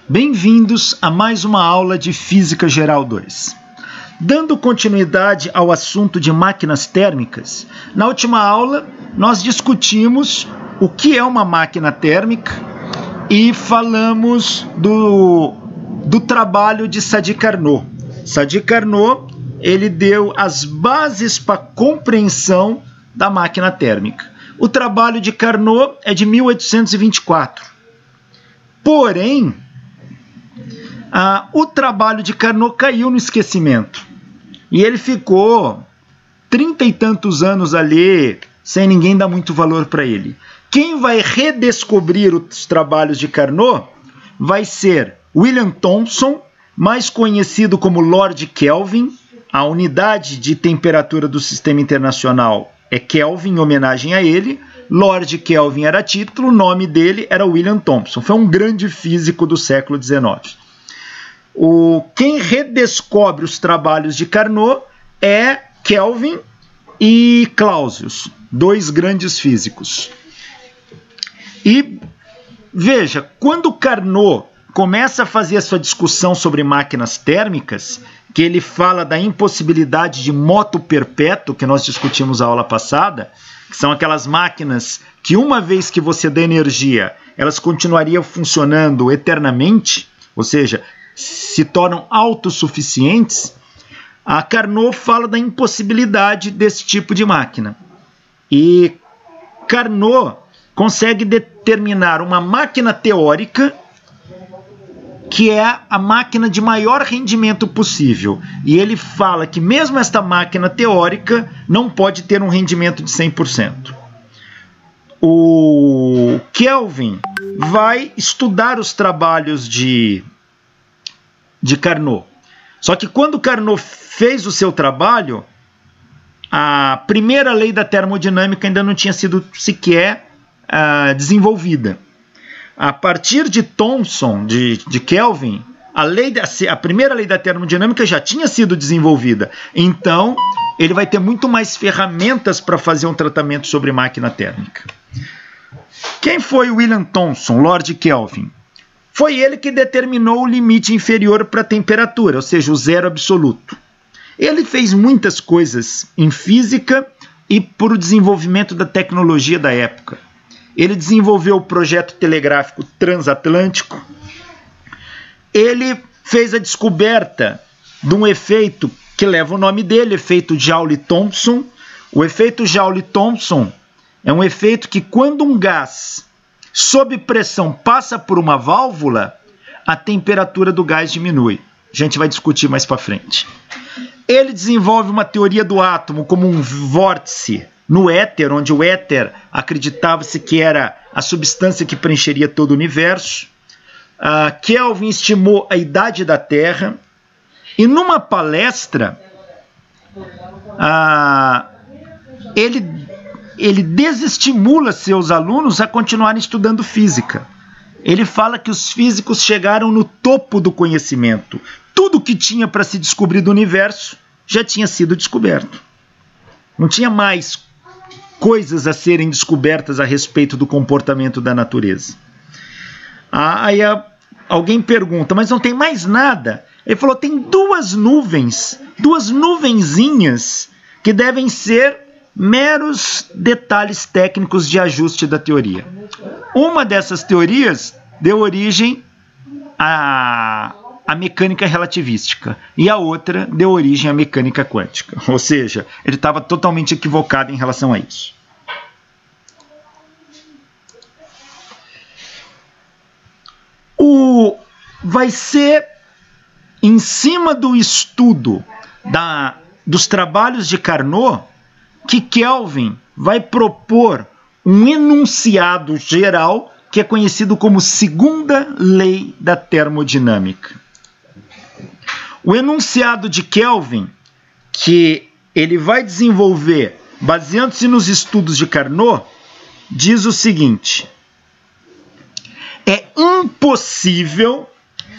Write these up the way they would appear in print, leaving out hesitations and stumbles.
Bem-vindos a mais uma aula de Física Geral 2. Dando continuidade ao assunto de máquinas térmicas, na última aula nós discutimos o que é uma máquina térmica e falamos do trabalho de Sadi Carnot. Sadi Carnot, ele deu as bases para a compreensão da máquina térmica. O trabalho de Carnot é de 1824. Porém, o trabalho de Carnot caiu no esquecimento. E ele ficou 30 e tantos anos ali, sem ninguém dar muito valor para ele. Quem vai redescobrir os trabalhos de Carnot vai ser William Thomson, mais conhecido como Lord Kelvin. A unidade de temperatura do Sistema Internacional é Kelvin, em homenagem a ele. Lord Kelvin era título, o nome dele era William Thomson. Foi um grande físico do século XIX. Quem redescobre os trabalhos de Carnot é Kelvin e Clausius, dois grandes físicos. E veja, quando Carnot começa a fazer a sua discussão sobre máquinas térmicas, que ele fala da impossibilidade de moto perpétuo, que nós discutimos na aula passada, que são aquelas máquinas que uma vez que você dá energia, elas continuariam funcionando eternamente, ou seja, se tornam autossuficientes. A Carnot fala da impossibilidade desse tipo de máquina. E Carnot consegue determinar uma máquina teórica que é a máquina de maior rendimento possível. E ele fala que mesmo esta máquina teórica não pode ter um rendimento de 100%. O Kelvin vai estudar os trabalhos de Carnot. Só que quando Carnot fez o seu trabalho, a primeira lei da termodinâmica ainda não tinha sido sequer desenvolvida. A partir de Thomson, de Kelvin, a primeira lei da termodinâmica já tinha sido desenvolvida. Então, ele vai ter muito mais ferramentas para fazer um tratamento sobre máquina térmica. Quem foi William Thomson, Lord Kelvin? Foi ele que determinou o limite inferior para a temperatura, ou seja, o zero absoluto. Ele fez muitas coisas em física e por o desenvolvimento da tecnologia da época. Ele desenvolveu o projeto telegráfico transatlântico. Ele fez a descoberta de um efeito que leva o nome dele, efeito Joule-Thomson. O efeito Joule-Thomson é um efeito que quando um gás sob pressão passa por uma válvula, a temperatura do gás diminui. A gente vai discutir mais para frente. Ele desenvolve uma teoria do átomo como um vórtice no éter, onde o éter acreditava-se que era a substância que preencheria todo o universo. Kelvin estimou a idade da Terra. E numa palestra, ele desestimula seus alunos a continuarem estudando física. Ele fala que os físicos chegaram no topo do conhecimento. Tudo que tinha para se descobrir do universo já tinha sido descoberto. Não tinha mais coisas a serem descobertas a respeito do comportamento da natureza. Aí alguém pergunta, mas não tem mais nada? Ele falou, tem duas nuvenzinhas que devem ser meros detalhes técnicos de ajuste da teoria. Uma dessas teorias deu origem à mecânica relativística e a outra deu origem à mecânica quântica. Ou seja, ele estava totalmente equivocado em relação a isso. Vai ser em cima do estudo dos trabalhos de Carnot que Kelvin vai propor um enunciado geral que é conhecido como segunda lei da termodinâmica. O enunciado de Kelvin, que ele vai desenvolver baseando-se nos estudos de Carnot, diz o seguinte: é impossível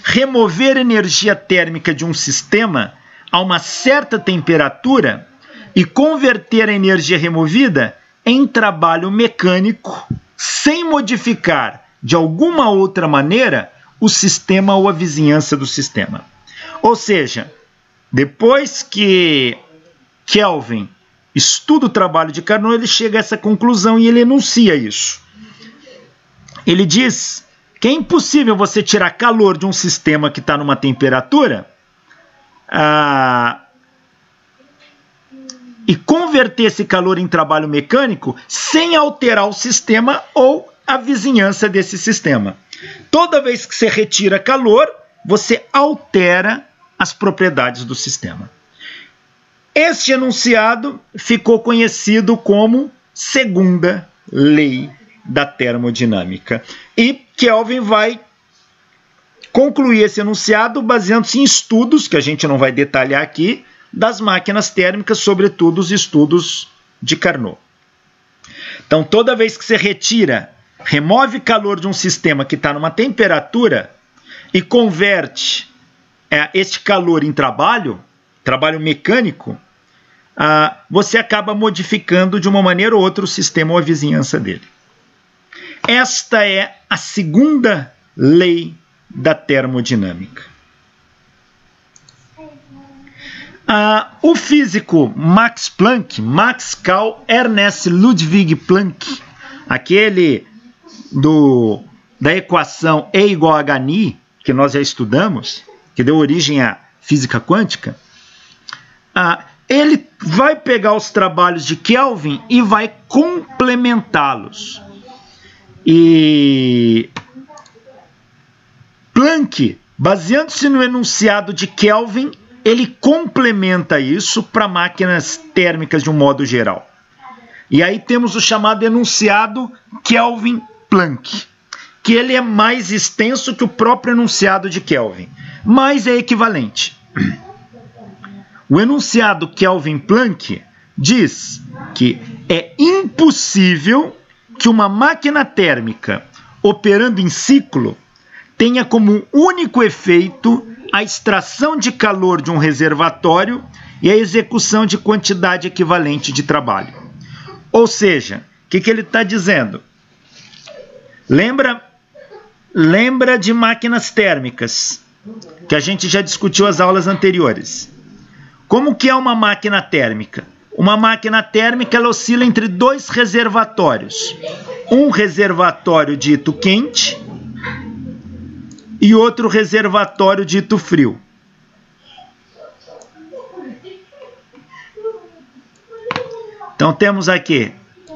remover energia térmica de um sistema a uma certa temperatura e converter a energia removida em trabalho mecânico sem modificar de alguma outra maneira o sistema ou a vizinhança do sistema. Ou seja, depois que Kelvin estuda o trabalho de Carnot, ele chega a essa conclusão e ele enuncia isso. Ele diz que é impossível você tirar calor de um sistema que está numa temperatura e converter esse calor em trabalho mecânico sem alterar o sistema ou a vizinhança desse sistema. Toda vez que você retira calor, você altera as propriedades do sistema. Este enunciado ficou conhecido como segunda lei da termodinâmica. E Kelvin vai concluir esse enunciado baseando-se em estudos, que a gente não vai detalhar aqui, das máquinas térmicas, sobretudo os estudos de Carnot. Então, toda vez que você remove calor de um sistema que está numa temperatura e converte este calor em trabalho mecânico, você acaba modificando de uma maneira ou outra o sistema ou a vizinhança dele. Esta é a segunda lei da termodinâmica. O físico Max Carl Ernst Ludwig Planck, aquele da equação E igual a hν, que nós já estudamos, que deu origem à física quântica, ele vai pegar os trabalhos de Kelvin e vai complementá-los. E Planck, baseando-se no enunciado de Kelvin, ele complementa isso para máquinas térmicas de um modo geral. E aí temos o chamado enunciado Kelvin-Planck, que ele é mais extenso que o próprio enunciado de Kelvin, mas é equivalente. O enunciado Kelvin-Planck diz que é impossível que uma máquina térmica operando em ciclo tenha como único efeito a extração de calor de um reservatório e a execução de quantidade equivalente de trabalho. Ou seja, o que ele está dizendo? Lembra de máquinas térmicas, que a gente já discutiu as aulas anteriores. Como que é uma máquina térmica? Uma máquina térmica ela oscila entre dois reservatórios. Um reservatório dito quente e outro reservatório dito frio. Então temos aqui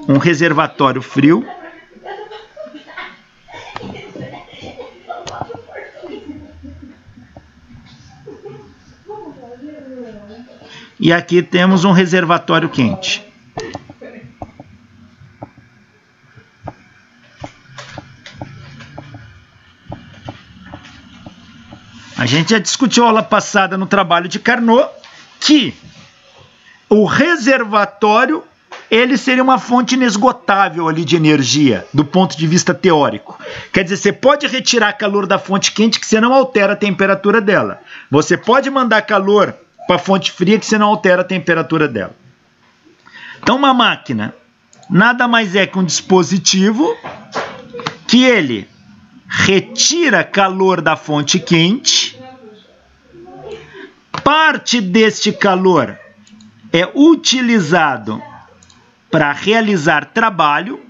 um reservatório frio e aqui temos um reservatório quente. A gente já discutiu a aula passada no trabalho de Carnot que o reservatório ele seria uma fonte inesgotável ali de energia do ponto de vista teórico. Quer dizer, você pode retirar calor da fonte quente que você não altera a temperatura dela. Você pode mandar calor para a fonte fria que você não altera a temperatura dela. Então uma máquina nada mais é que um dispositivo que ele retira calor da fonte quente, parte deste calor é utilizado para realizar trabalho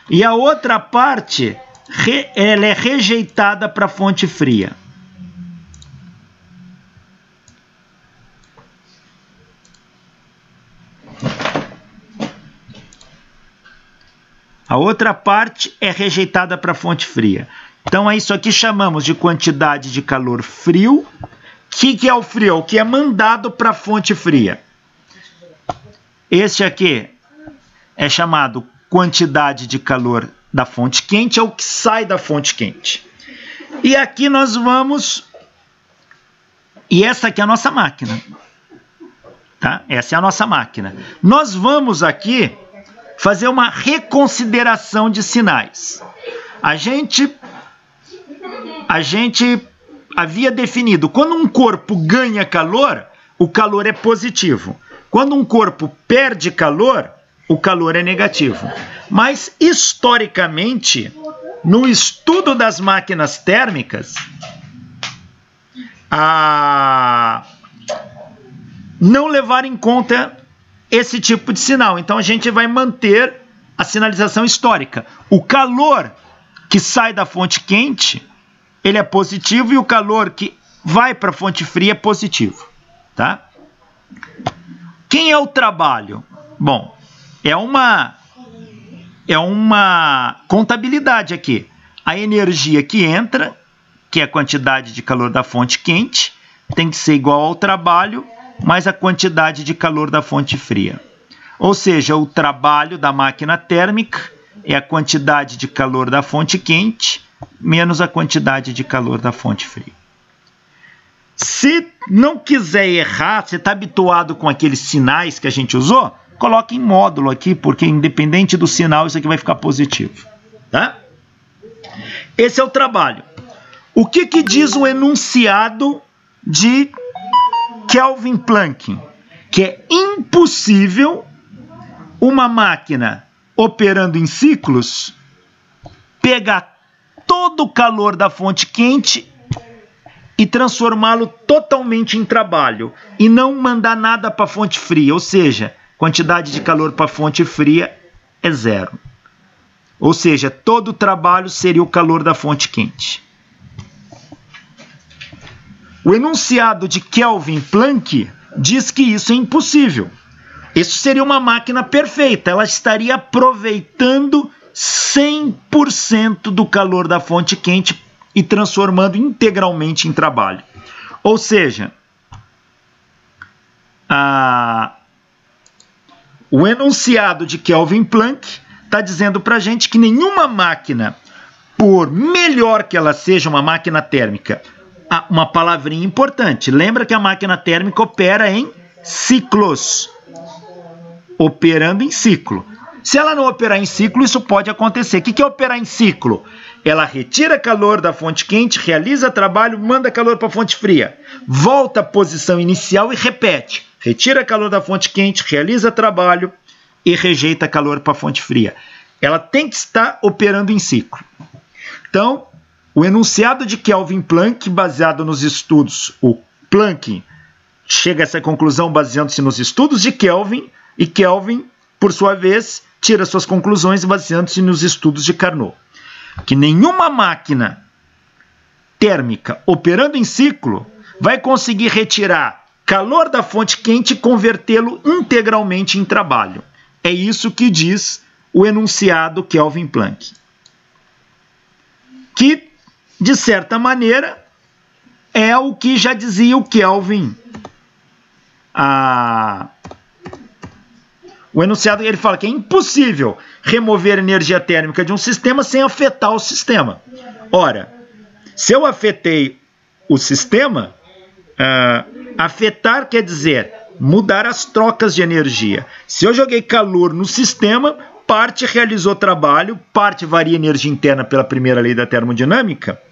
e a outra parte ela é rejeitada para a fonte fria. A outra parte é rejeitada para a fonte fria. Então, isso aqui chamamos de quantidade de calor frio. O que é o frio? O que é mandado para a fonte fria. Este aqui é chamado quantidade de calor da fonte quente, é o que sai da fonte quente. E aqui nós vamos... E essa aqui é a nossa máquina. Tá? Essa é a nossa máquina. Nós vamos aqui fazer uma reconsideração de sinais. A gente havia definido, quando um corpo ganha calor, o calor é positivo. Quando um corpo perde calor, o calor é negativo. Mas, historicamente, no estudo das máquinas térmicas, não levar em conta esse tipo de sinal. Então, a gente vai manter a sinalização histórica. O calor que sai da fonte quente, ele é positivo, e o calor que vai para a fonte fria é positivo. Tá? Quem é o trabalho? Bom, é uma contabilidade aqui. A energia que entra, que é a quantidade de calor da fonte quente, tem que ser igual ao trabalho mais a quantidade de calor da fonte fria. Ou seja, o trabalho da máquina térmica é a quantidade de calor da fonte quente menos a quantidade de calor da fonte fria. Se não quiser errar, você está habituado com aqueles sinais que a gente usou, coloque em módulo aqui, porque independente do sinal, isso aqui vai ficar positivo. Tá? Esse é o trabalho. O que diz o enunciado de Kelvin Planck? Que é impossível uma máquina operando em ciclos pegar todo o calor da fonte quente e transformá-lo totalmente em trabalho e não mandar nada para a fonte fria, ou seja, quantidade de calor para a fonte fria é zero. Ou seja, todo o trabalho seria o calor da fonte quente. O enunciado de Kelvin Planck diz que isso é impossível. Isso seria uma máquina perfeita, ela estaria aproveitando 100% do calor da fonte quente e transformando integralmente em trabalho. Ou seja, o enunciado de Kelvin Planck está dizendo para a gente que nenhuma máquina, por melhor que ela seja, uma máquina térmica, uma palavrinha importante, lembra que a máquina térmica opera em ciclos, operando em ciclo. Se ela não operar em ciclo, isso pode acontecer. O que é operar em ciclo? Ela retira calor da fonte quente, realiza trabalho, manda calor para a fonte fria, volta à posição inicial e repete. Retira calor da fonte quente, realiza trabalho e rejeita calor para a fonte fria. Ela tem que estar operando em ciclo. Então, o enunciado de Kelvin Planck, baseado nos estudos, o Planck chega a essa conclusão baseando-se nos estudos de Kelvin, e Kelvin, por sua vez, tira suas conclusões baseando-se nos estudos de Carnot. Que nenhuma máquina térmica operando em ciclo vai conseguir retirar calor da fonte quente e convertê-lo integralmente em trabalho. É isso que diz o enunciado Kelvin Planck. Que, de certa maneira, é o que já dizia o Kelvin. O enunciado, ele fala que é impossível remover energia térmica de um sistema sem afetar o sistema. Ora, se eu afetei o sistema, afetar quer dizer mudar as trocas de energia. Se eu joguei calor no sistema, parte realizou trabalho, parte varia energia interna pela primeira lei da termodinâmica,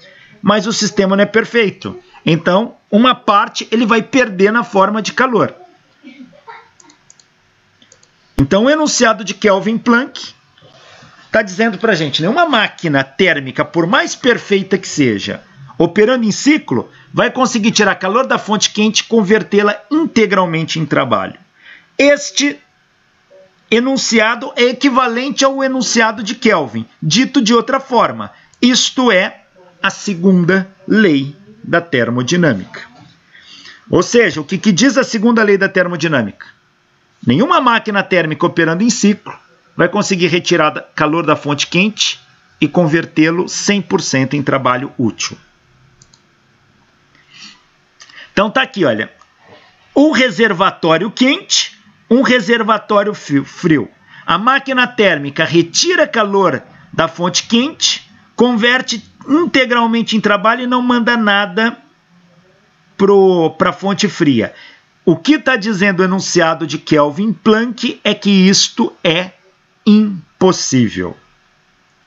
mas o sistema não é perfeito. Então, uma parte ele vai perder na forma de calor. Então, o enunciado de Kelvin Planck está dizendo para a gente, nenhuma máquina térmica, por mais perfeita que seja, operando em ciclo, vai conseguir tirar calor da fonte quente e convertê-la integralmente em trabalho. Este enunciado é equivalente ao enunciado de Kelvin, dito de outra forma. Isto é a segunda lei da termodinâmica. Ou seja, o que diz a segunda lei da termodinâmica? Nenhuma máquina térmica operando em ciclo vai conseguir retirar calor da fonte quente e convertê-lo 100% em trabalho útil. Então tá aqui, olha, um reservatório quente, um reservatório frio. A máquina térmica retira calor da fonte quente, converte integralmente em trabalho e não manda nada para a fonte fria. O que está dizendo o enunciado de Kelvin Planck é que isto é impossível.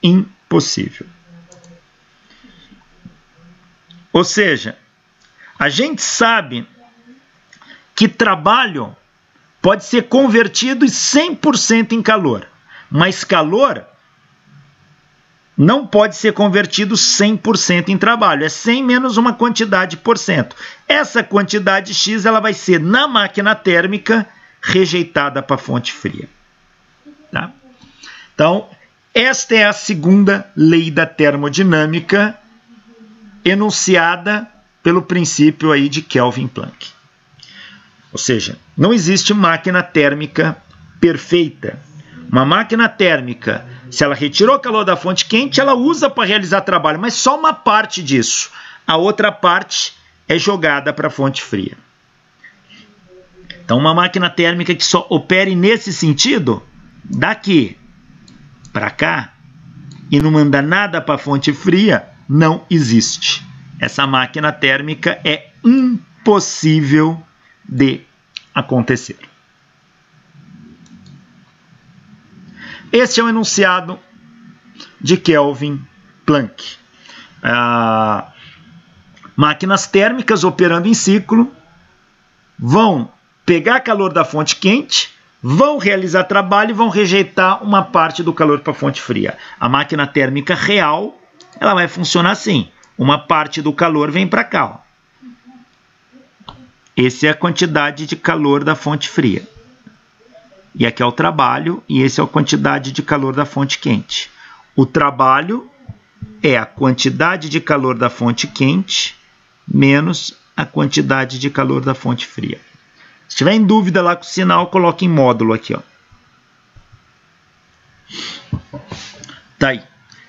Impossível. Ou seja, a gente sabe que trabalho pode ser convertido 100% em calor, mas calor não pode ser convertido 100% em trabalho, é 100 menos uma quantidade por cento. Essa quantidade X ela vai ser, na máquina térmica, rejeitada para a fonte fria. Tá? Então, esta é a segunda lei da termodinâmica, enunciada pelo princípio aí de Kelvin-Planck. Ou seja, não existe máquina térmica perfeita. Uma máquina térmica, se ela retirou o calor da fonte quente, ela usa para realizar trabalho, mas só uma parte disso. A outra parte é jogada para a fonte fria. Então, uma máquina térmica que só opere nesse sentido, daqui para cá, e não manda nada para a fonte fria, não existe. Essa máquina térmica é impossível de acontecer. Este é o enunciado de Kelvin-Planck. Máquinas térmicas operando em ciclo vão pegar calor da fonte quente, vão realizar trabalho e vão rejeitar uma parte do calor para a fonte fria. A máquina térmica real, ela vai funcionar assim. Uma parte do calor vem para cá. Ó. Essa é a quantidade de calor da fonte fria. E aqui é o trabalho, e essa é a quantidade de calor da fonte quente. O trabalho é a quantidade de calor da fonte quente menos a quantidade de calor da fonte fria. Se tiver em dúvida lá com o sinal, coloque em módulo aqui. Ó. Tá aí.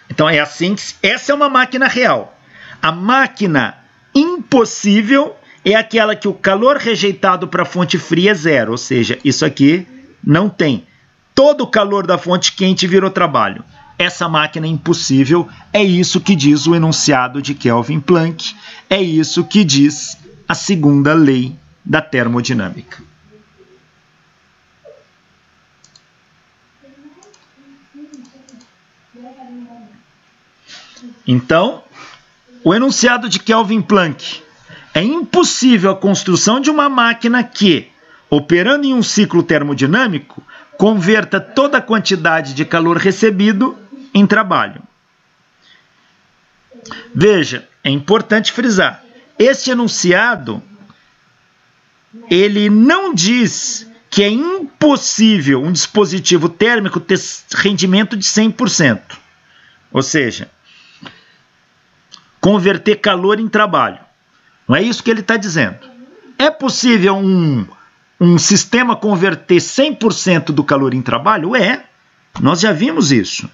Então é assim que... Essa é uma máquina real. A máquina impossível é aquela que o calor rejeitado para a fonte fria é zero. Ou seja, isso aqui não tem. Todo o calor da fonte quente virou trabalho. Essa máquina é impossível. É isso que diz o enunciado de Kelvin-Planck. É isso que diz a segunda lei da termodinâmica. Então, o enunciado de Kelvin-Planck: é impossível a construção de uma máquina que, operando em um ciclo termodinâmico, converta toda a quantidade de calor recebido em trabalho. Veja, é importante frisar, este enunciado, ele não diz que é impossível um dispositivo térmico ter rendimento de 100%. Ou seja, converter calor em trabalho. Não é isso que ele está dizendo. É possível um sistema converter 100% do calor em trabalho? É. Nós já vimos isso.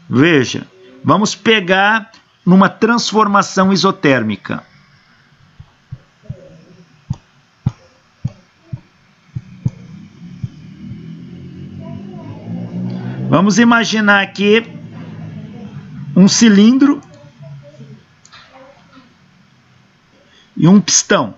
Veja, vamos pegar numa transformação isotérmica. Vamos imaginar aqui um cilindro e um pistão.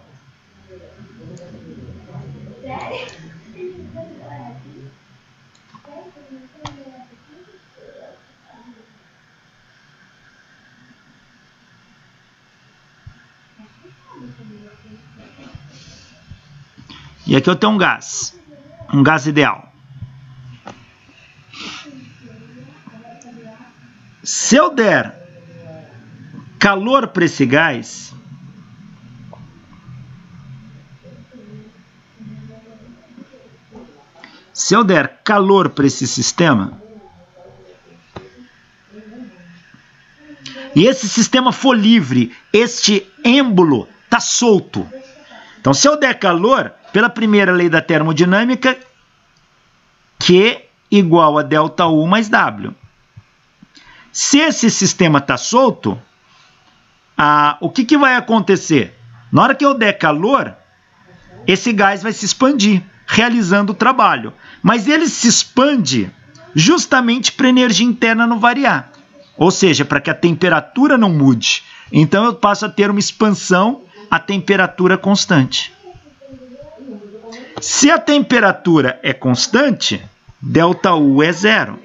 E aqui eu tenho um gás ideal. Se eu der calor para esse gás, sistema, e esse sistema for livre, este êmbolo está solto. Então, se eu der calor, pela primeira lei da termodinâmica, Q igual a ΔU mais W. Se esse sistema está solto, o que vai acontecer? Na hora que eu der calor, esse gás vai se expandir, realizando o trabalho. Mas ele se expande justamente para a energia interna não variar. Ou seja, para que a temperatura não mude. Então eu passo a ter uma expansão a temperatura constante. Se a temperatura é constante, ΔU é zero.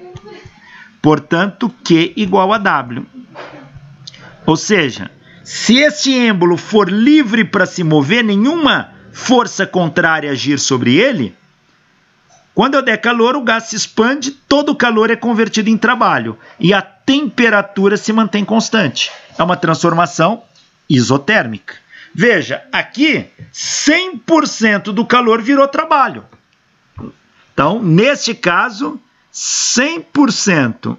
Portanto, Q igual a W. Ou seja, se este êmbolo for livre para se mover, nenhuma força contrária agir sobre ele, Quando eu der calor, o gás se expande, todo o calor é convertido em trabalho e a temperatura se mantém constante. É uma transformação isotérmica. Veja, aqui 100% do calor virou trabalho. Então, neste caso, 100%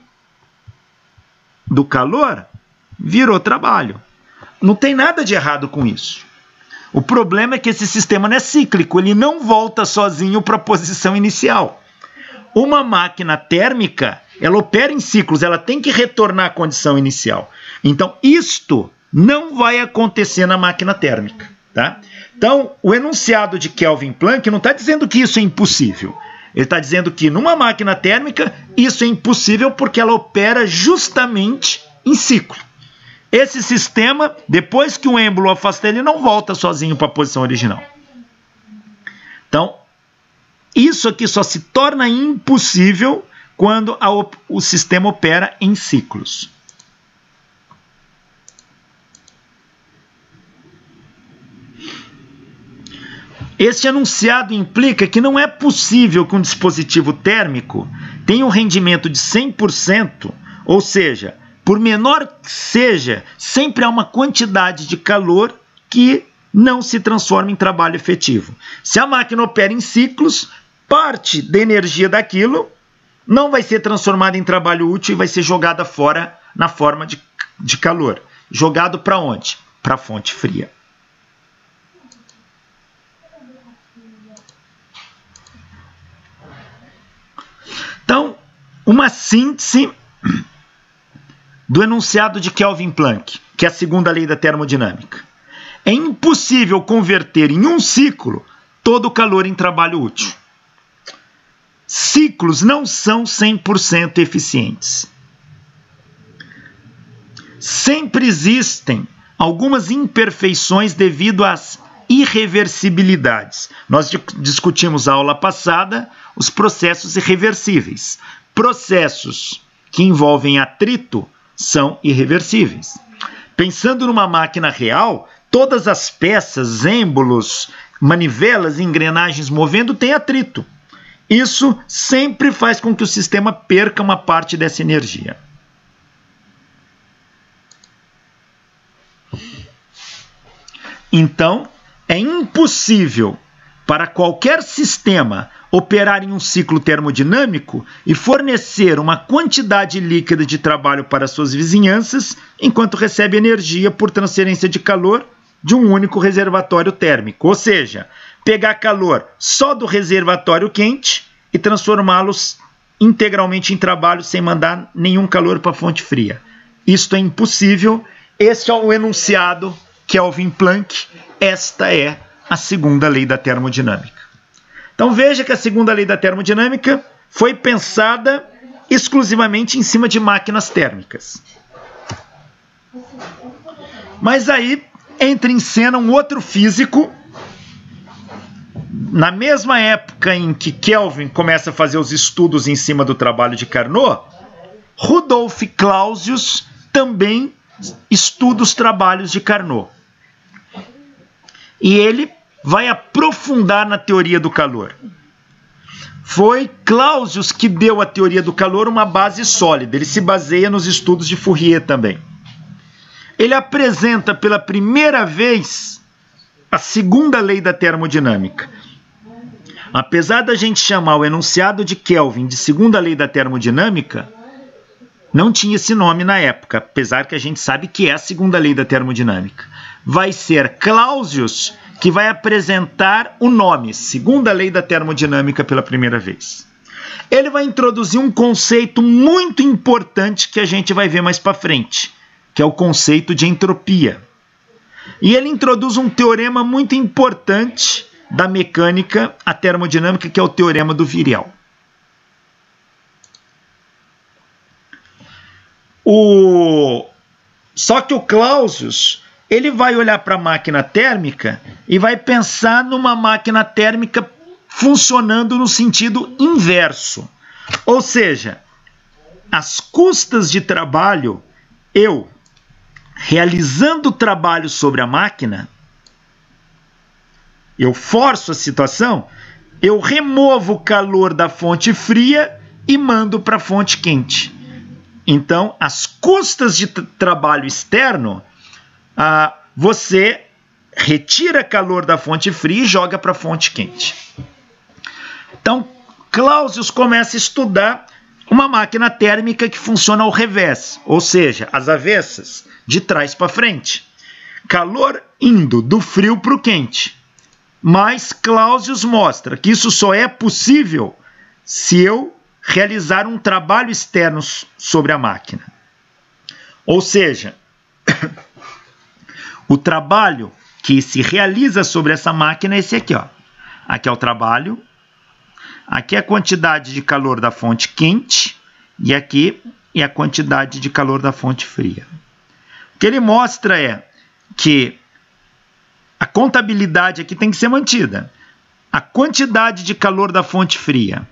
do calor virou trabalho. Não tem nada de errado com isso. O problema é que esse sistema não é cíclico, ele não volta sozinho para a posição inicial. Uma máquina térmica, ela opera em ciclos, ela tem que retornar à condição inicial. Então, isto não vai acontecer na máquina térmica. Tá? Então, o enunciado de Kelvin Planck não está dizendo que isso é impossível. Ele está dizendo que numa máquina térmica, isso é impossível porque ela opera justamente em ciclo. Esse sistema, depois que o êmbolo afasta, ele não volta sozinho para a posição original. Então, isso aqui só se torna impossível quando o sistema opera em ciclos. Este enunciado implica que não é possível que um dispositivo térmico tenha um rendimento de 100%, ou seja, por menor que seja, sempre há uma quantidade de calor que não se transforma em trabalho efetivo. Se a máquina opera em ciclos, parte da energia daquilo não vai ser transformada em trabalho útil e vai ser jogada fora na forma de calor. Jogado para onde? Para a fonte fria. Então, uma síntese do enunciado de Kelvin Planck, que é a segunda lei da termodinâmica. É impossível converter em um ciclo todo o calor em trabalho útil. Ciclos não são 100% eficientes. Sempre existem algumas imperfeições devido às irreversibilidades. Nós discutimos na aula passada os processos irreversíveis. Processos que envolvem atrito são irreversíveis. Pensando numa máquina real, todas as peças, êmbolos, manivelas e engrenagens movendo têm atrito. Isso sempre faz com que o sistema perca uma parte dessa energia. Então, é impossível para qualquer sistema operar em um ciclo termodinâmico e fornecer uma quantidade líquida de trabalho para suas vizinhanças, enquanto recebe energia por transferência de calor de um único reservatório térmico. Ou seja, pegar calor só do reservatório quente e transformá-los integralmente em trabalho sem mandar nenhum calor para a fonte fria. Isto é impossível. Este é o enunciado Kelvin Planck. Esta é a segunda lei da termodinâmica. Então veja que a segunda lei da termodinâmica foi pensada exclusivamente em cima de máquinas térmicas. Mas aí entra em cena um outro físico, na mesma época em que Kelvin começa a fazer os estudos em cima do trabalho de Carnot, Rudolf Clausius também estuda os trabalhos de Carnot. E ele vai aprofundar na teoria do calor. Foi Clausius que deu à teoria do calor uma base sólida. Ele se baseia nos estudos de Fourier também. Ele apresenta pela primeira vez a segunda lei da termodinâmica. Apesar da gente chamar o enunciado de Kelvin de segunda lei da termodinâmica, não tinha esse nome na época, apesar que a gente sabe que é a segunda lei da termodinâmica. Vai ser Clausius que vai apresentar o nome, segunda lei da termodinâmica, pela primeira vez. Ele vai introduzir um conceito muito importante que a gente vai ver mais para frente, que é o conceito de entropia. E ele introduz um teorema muito importante da mecânica à termodinâmica, que é o teorema do Virial. Só que o Clausius, ele vai olhar para a máquina térmica e vai pensar numa máquina térmica funcionando no sentido inverso. Ou seja, às custas de trabalho, eu, realizando o trabalho sobre a máquina, eu forço a situação, eu removo o calor da fonte fria e mando para a fonte quente. Então, as custas de trabalho externo, você retira calor da fonte fria e joga para a fonte quente. Então, Clausius começa a estudar uma máquina térmica que funciona ao revés, ou seja, as avessas, de trás para frente. Calor indo do frio para o quente. Mas Clausius mostra que isso só é possível se eu realizar um trabalho externo sobre a máquina. Ou seja, o trabalho que se realiza sobre essa máquina é esse aqui, ó. Aqui é o trabalho, aqui é a quantidade de calor da fonte quente e aqui é a quantidade de calor da fonte fria. O que ele mostra é que a contabilidade aqui tem que ser mantida. A quantidade de calor da fonte fria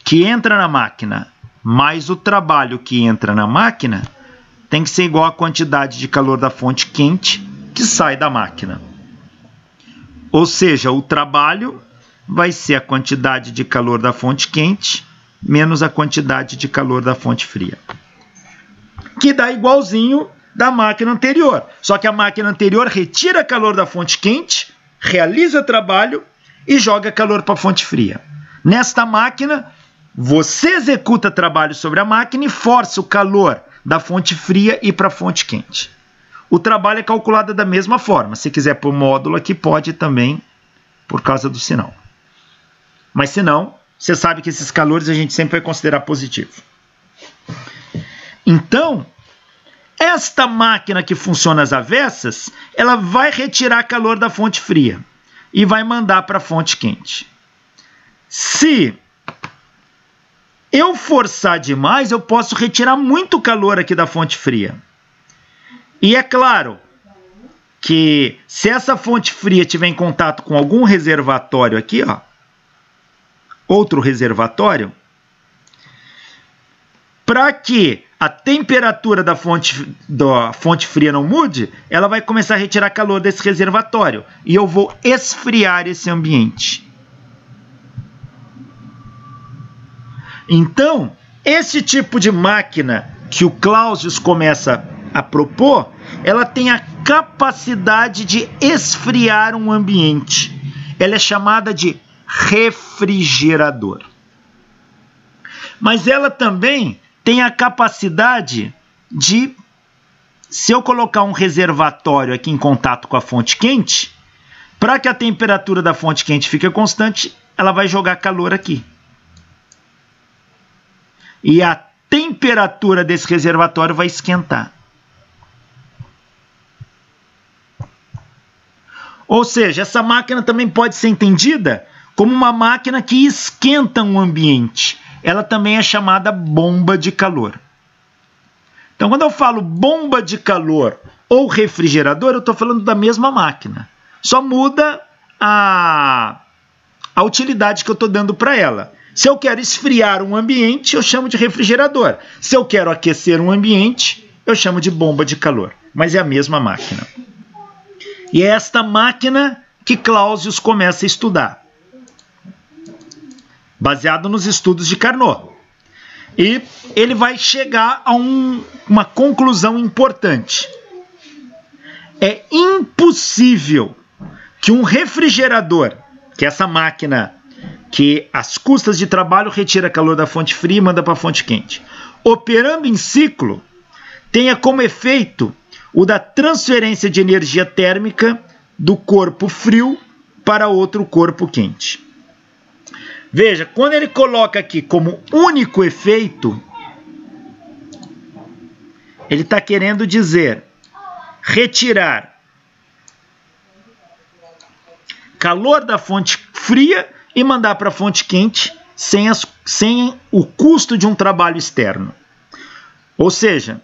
que entra na máquina, mais o trabalho que entra na máquina, tem que ser igual à quantidade de calor da fonte quente que sai da máquina. Ou seja, o trabalho vai ser a quantidade de calor da fonte quente menos a quantidade de calor da fonte fria. Que dá igualzinho da máquina anterior. Só que a máquina anterior retira calor da fonte quente, realiza trabalho e joga calor para a fonte fria. Nesta máquina, você executa trabalho sobre a máquina e força o calor da fonte fria ir para a fonte quente. O trabalho é calculado da mesma forma. Se quiser pôr módulo aqui, pode também, por causa do sinal. Mas se não, você sabe que esses calores a gente sempre vai considerar positivo. Então, esta máquina que funciona às avessas, ela vai retirar calor da fonte fria e vai mandar para a fonte quente. Se eu forçar demais, eu posso retirar muito calor aqui da fonte fria. E é claro que se essa fonte fria estiver em contato com algum reservatório aqui, ó, outro reservatório, para que a temperatura da fonte fria não mude, ela vai começar a retirar calor desse reservatório. E eu vou esfriar esse ambiente. Então, esse tipo de máquina que o Clausius começa a propor, ela tem a capacidade de esfriar um ambiente. Ela é chamada de refrigerador. Mas ela também tem a capacidade de, se eu colocar um reservatório aqui em contato com a fonte quente, para que a temperatura da fonte quente fique constante, ela vai jogar calor aqui. E a temperatura desse reservatório vai esquentar. Ou seja, essa máquina também pode ser entendida como uma máquina que esquenta um ambiente. Ela também é chamada bomba de calor. Então, quando eu falo bomba de calor ou refrigerador, eu estou falando da mesma máquina. Só muda a utilidade que eu estou dando para ela. Se eu quero esfriar um ambiente, eu chamo de refrigerador. Se eu quero aquecer um ambiente, eu chamo de bomba de calor. Mas é a mesma máquina. E é esta máquina que Clausius começa a estudar, baseado nos estudos de Carnot. E ele vai chegar a uma conclusão importante. É impossível que um refrigerador, que é essa máquina que as custas de trabalho retira calor da fonte fria e manda para a fonte quente, operando em ciclo, tenha como efeito o da transferência de energia térmica do corpo frio para outro corpo quente. Veja, quando ele coloca aqui como único efeito, ele está querendo dizer retirar calor da fonte fria e mandar para a fonte quente sem o custo de um trabalho externo. Ou seja,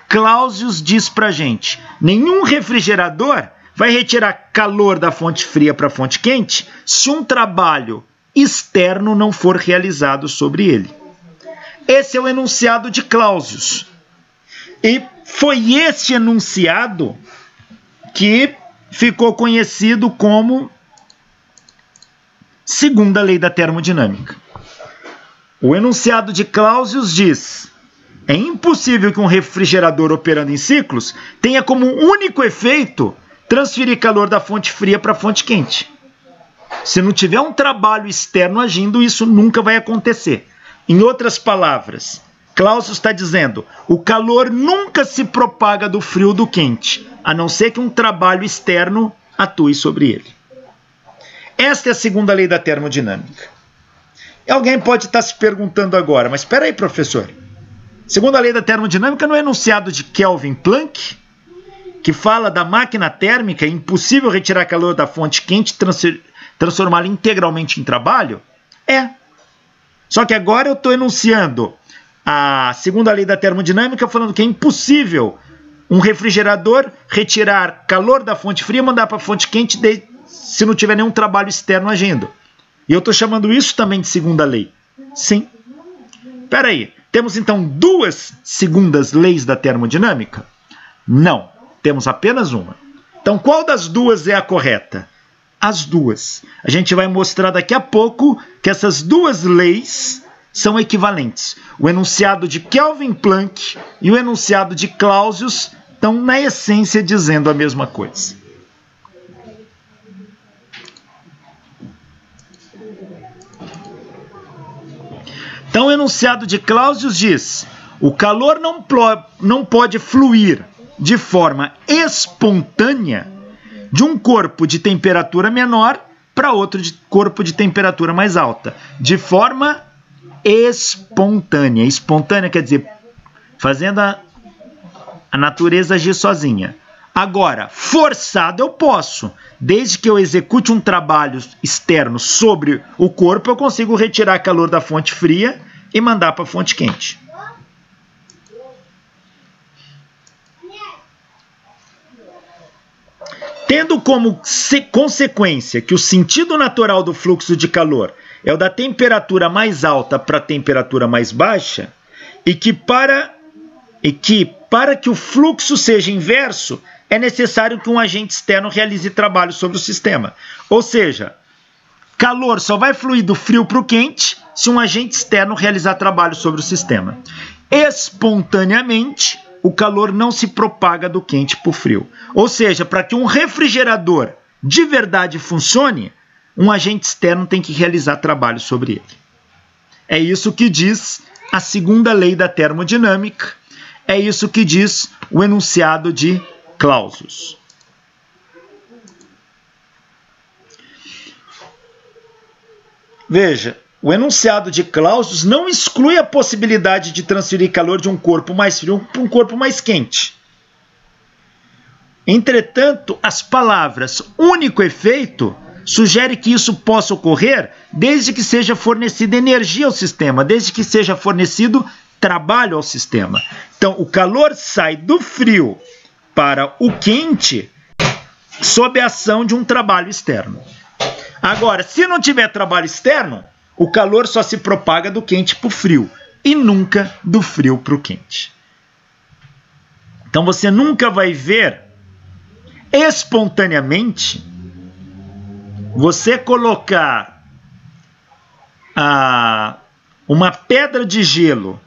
Clausius diz para a gente, nenhum refrigerador vai retirar calor da fonte fria para a fonte quente se um trabalho externo não for realizado sobre ele. Esse é o enunciado de Clausius. E foi esse enunciado que ficou conhecido como segunda lei da termodinâmica. O enunciado de Clausius diz: é impossível que um refrigerador operando em ciclos tenha como único efeito transferir calor da fonte fria para a fonte quente. Se não tiver um trabalho externo agindo, isso nunca vai acontecer. Em outras palavras, Clausius está dizendo: o calor nunca se propaga do frio do quente, a não ser que um trabalho externo atue sobre ele. Esta é a segunda lei da termodinâmica. E alguém pode estar se perguntando agora, mas espera aí, professor. Segunda lei da termodinâmica no enunciado de Kelvin Planck, que fala da máquina térmica, é impossível retirar calor da fonte quente e transformá-la integralmente em trabalho? É. Só que agora eu estou enunciando a segunda lei da termodinâmica falando que é impossível um refrigerador retirar calor da fonte fria e mandar para a fonte quente se não tiver nenhum trabalho externo agindo. E eu estou chamando isso também de segunda lei. Sim. Espera aí. Temos então duas segundas leis da termodinâmica? Não. Temos apenas uma. Então qual das duas é a correta? As duas. A gente vai mostrar daqui a pouco que essas duas leis são equivalentes. O enunciado de Kelvin Planck e o enunciado de Clausius estão, na essência, dizendo a mesma coisa. Então, o enunciado de Clausius diz: o calor não pode fluir de forma espontânea de um corpo de temperatura menor para outro corpo de temperatura mais alta. De forma espontânea. Espontânea quer dizer fazendo a natureza agir sozinha. Agora, forçado eu posso. Desde que eu execute um trabalho externo sobre o corpo, eu consigo retirar calor da fonte fria e mandar para a fonte quente. Tendo como consequência que o sentido natural do fluxo de calor é o da temperatura mais alta para a temperatura mais baixa, e que para que o fluxo seja inverso, é necessário que um agente externo realize trabalho sobre o sistema. Ou seja, calor só vai fluir do frio para o quente se um agente externo realizar trabalho sobre o sistema. Espontaneamente, o calor não se propaga do quente para o frio. Ou seja, para que um refrigerador de verdade funcione, um agente externo tem que realizar trabalho sobre ele. É isso que diz a segunda lei da termodinâmica. É isso que diz o enunciado de Clausius. Veja, o enunciado de Clausius não exclui a possibilidade de transferir calor de um corpo mais frio para um corpo mais quente. Entretanto, as palavras único efeito sugerem que isso possa ocorrer desde que seja fornecida energia ao sistema, desde que seja fornecido trabalho ao sistema. Então, o calor sai do frio para o quente sob a ação de um trabalho externo. Agora, se não tiver trabalho externo, o calor só se propaga do quente para o frio e nunca do frio para o quente. Então você nunca vai ver espontaneamente você colocar uma pedra de gelo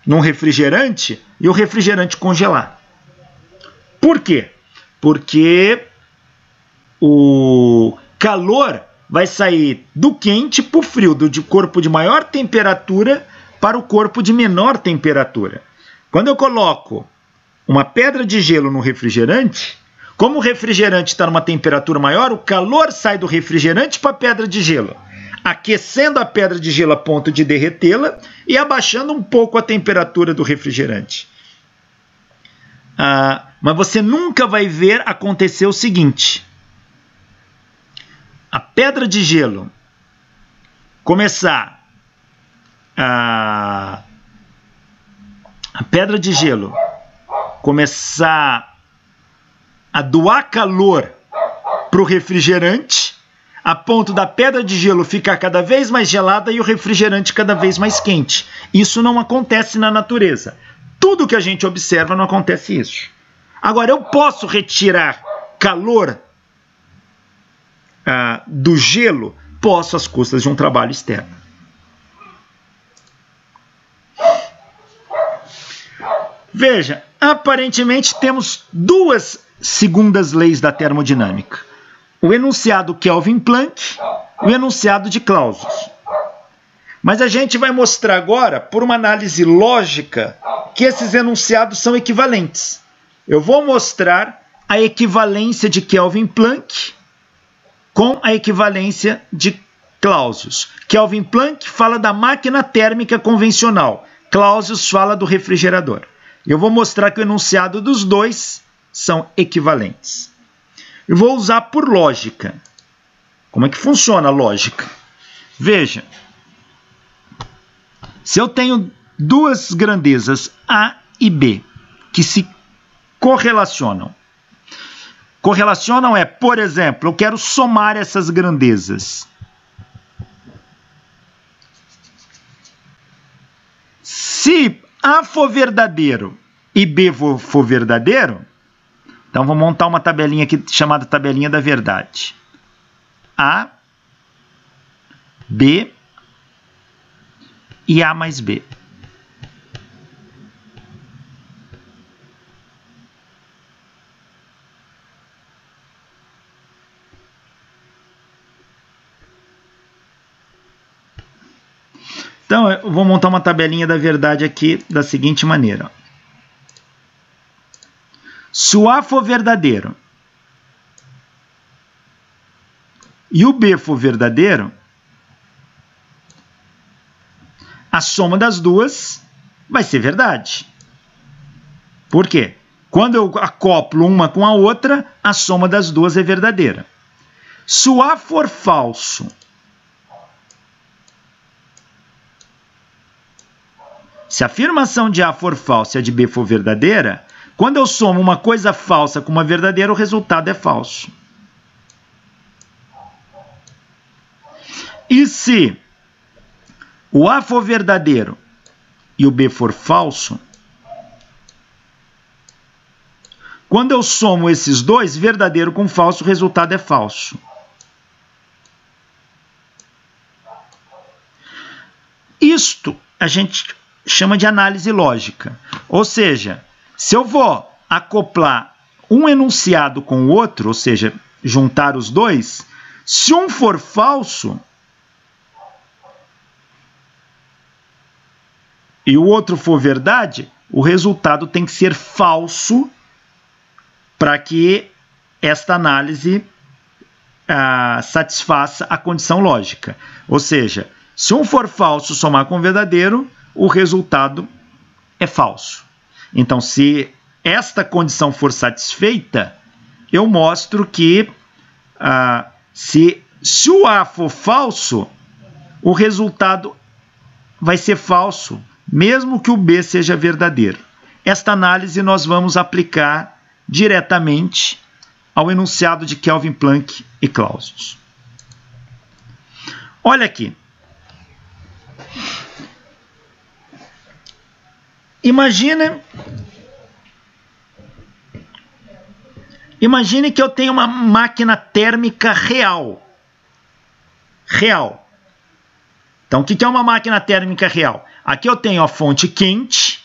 num refrigerante e o refrigerante congelar. Por quê? Porque o calor vai sair do quente para o frio, do corpo de maior temperatura para o corpo de menor temperatura. Quando eu coloco uma pedra de gelo no refrigerante, como o refrigerante está numa temperatura maior, o calor sai do refrigerante para a pedra de gelo, aquecendo a pedra de gelo a ponto de derretê-la e abaixando um pouco a temperatura do refrigerante. Mas você nunca vai ver acontecer o seguinte: a pedra de gelo começar a doar calor para o refrigerante, a ponto da pedra de gelo ficar cada vez mais gelada e o refrigerante cada vez mais quente. Isso não acontece na natureza. Tudo que a gente observa não acontece isso. Agora, eu posso retirar calor do gelo posso às custas de um trabalho externo. Veja, aparentemente temos duas segundas leis da termodinâmica. O enunciado Kelvin-Planck e o enunciado de Clausius. Mas a gente vai mostrar agora, por uma análise lógica, que esses enunciados são equivalentes. Eu vou mostrar a equivalência de Kelvin-Planck com a equivalência de Clausius. Kelvin-Planck fala da máquina térmica convencional. Clausius fala do refrigerador. Eu vou mostrar que o enunciado dos dois são equivalentes. Eu vou usar por lógica. Como é que funciona a lógica? Veja, se eu tenho duas grandezas A e B que se correlacionam. Correlacionam é, por exemplo, eu quero somar essas grandezas. Se A for verdadeiro e B for verdadeiro, então vou montar uma tabelinha aqui chamada tabelinha da verdade. A, B e A mais B. Então, eu vou montar uma tabelinha da verdade aqui da seguinte maneira. Se o A for verdadeiro e o B for verdadeiro, a soma das duas vai ser verdade. Por quê? Quando eu acoplo uma com a outra, a soma das duas é verdadeira. Se o A for falso se a afirmação de A for falsa e a de B for verdadeira, quando eu somo uma coisa falsa com uma verdadeira, o resultado é falso. E se o A for verdadeiro e o B for falso, quando eu somo esses dois, verdadeiro com falso, o resultado é falso. Isto a gente chama de análise lógica. Ou seja, se eu vou acoplar um enunciado com o outro, ou seja, juntar os dois, se um for falso e o outro for verdade, o resultado tem que ser falso para que esta análise satisfaça a condição lógica. Ou seja, se um for falso somar com verdadeiro, o resultado é falso. Então, se esta condição for satisfeita, eu mostro que se o A for falso, o resultado vai ser falso, mesmo que o B seja verdadeiro. Esta análise nós vamos aplicar diretamente ao enunciado de Kelvin-Planck e Clausius. Olha aqui. Imagine que eu tenho uma máquina térmica real. Então, o que é uma máquina térmica real? Aqui eu tenho a fonte quente,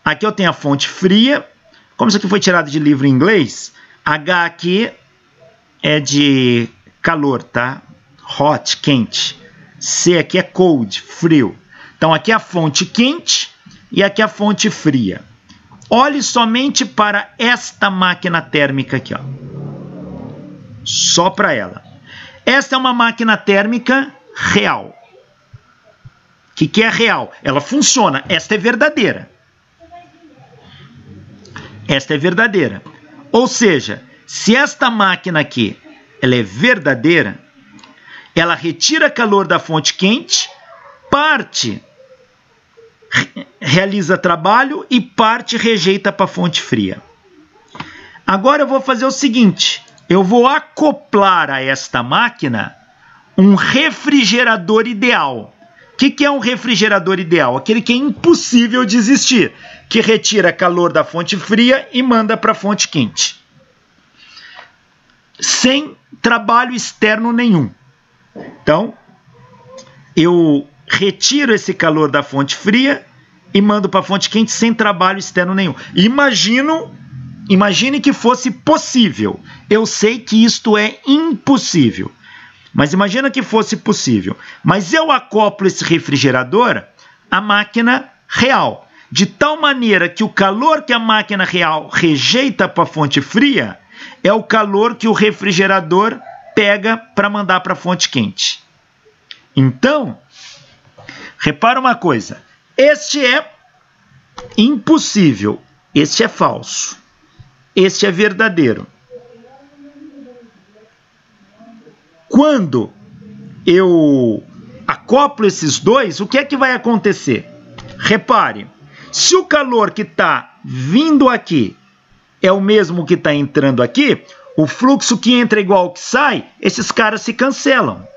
aqui eu tenho a fonte fria. Como isso aqui foi tirado de livro em inglês, H aqui é de calor, tá? Hot, quente. C aqui é cold, frio. Então, aqui é a fonte quente e aqui é a fonte fria. Olhe somente para esta máquina térmica aqui, ó. Só para ela. Esta é uma máquina térmica real. O que é real? Ela funciona. Esta é verdadeira. Esta é verdadeira. Ou seja, se esta máquina aqui ela é verdadeira, ela retira calor da fonte quente, parte realiza trabalho e parte rejeita para a fonte fria. Agora eu vou fazer o seguinte, eu vou acoplar a esta máquina um refrigerador ideal. O que é um refrigerador ideal? Aquele que é impossível de existir, que retira calor da fonte fria e manda para a fonte quente. Sem trabalho externo nenhum. Então, eu retiro esse calor da fonte fria e mando para a fonte quente sem trabalho externo nenhum. Imagine que fosse possível. Eu sei que isto é impossível, mas imagina que fosse possível. Mas eu acoplo esse refrigerador à máquina real, de tal maneira que o calor que a máquina real rejeita para a fonte fria é o calor que o refrigerador pega para mandar para a fonte quente. Então, repara uma coisa, este é impossível, este é falso, este é verdadeiro. Quando eu acoplo esses dois, o que é que vai acontecer? Repare, se o calor que está vindo aqui é o mesmo que está entrando aqui, o fluxo que entra é igual ao que sai, esses caras se cancelam.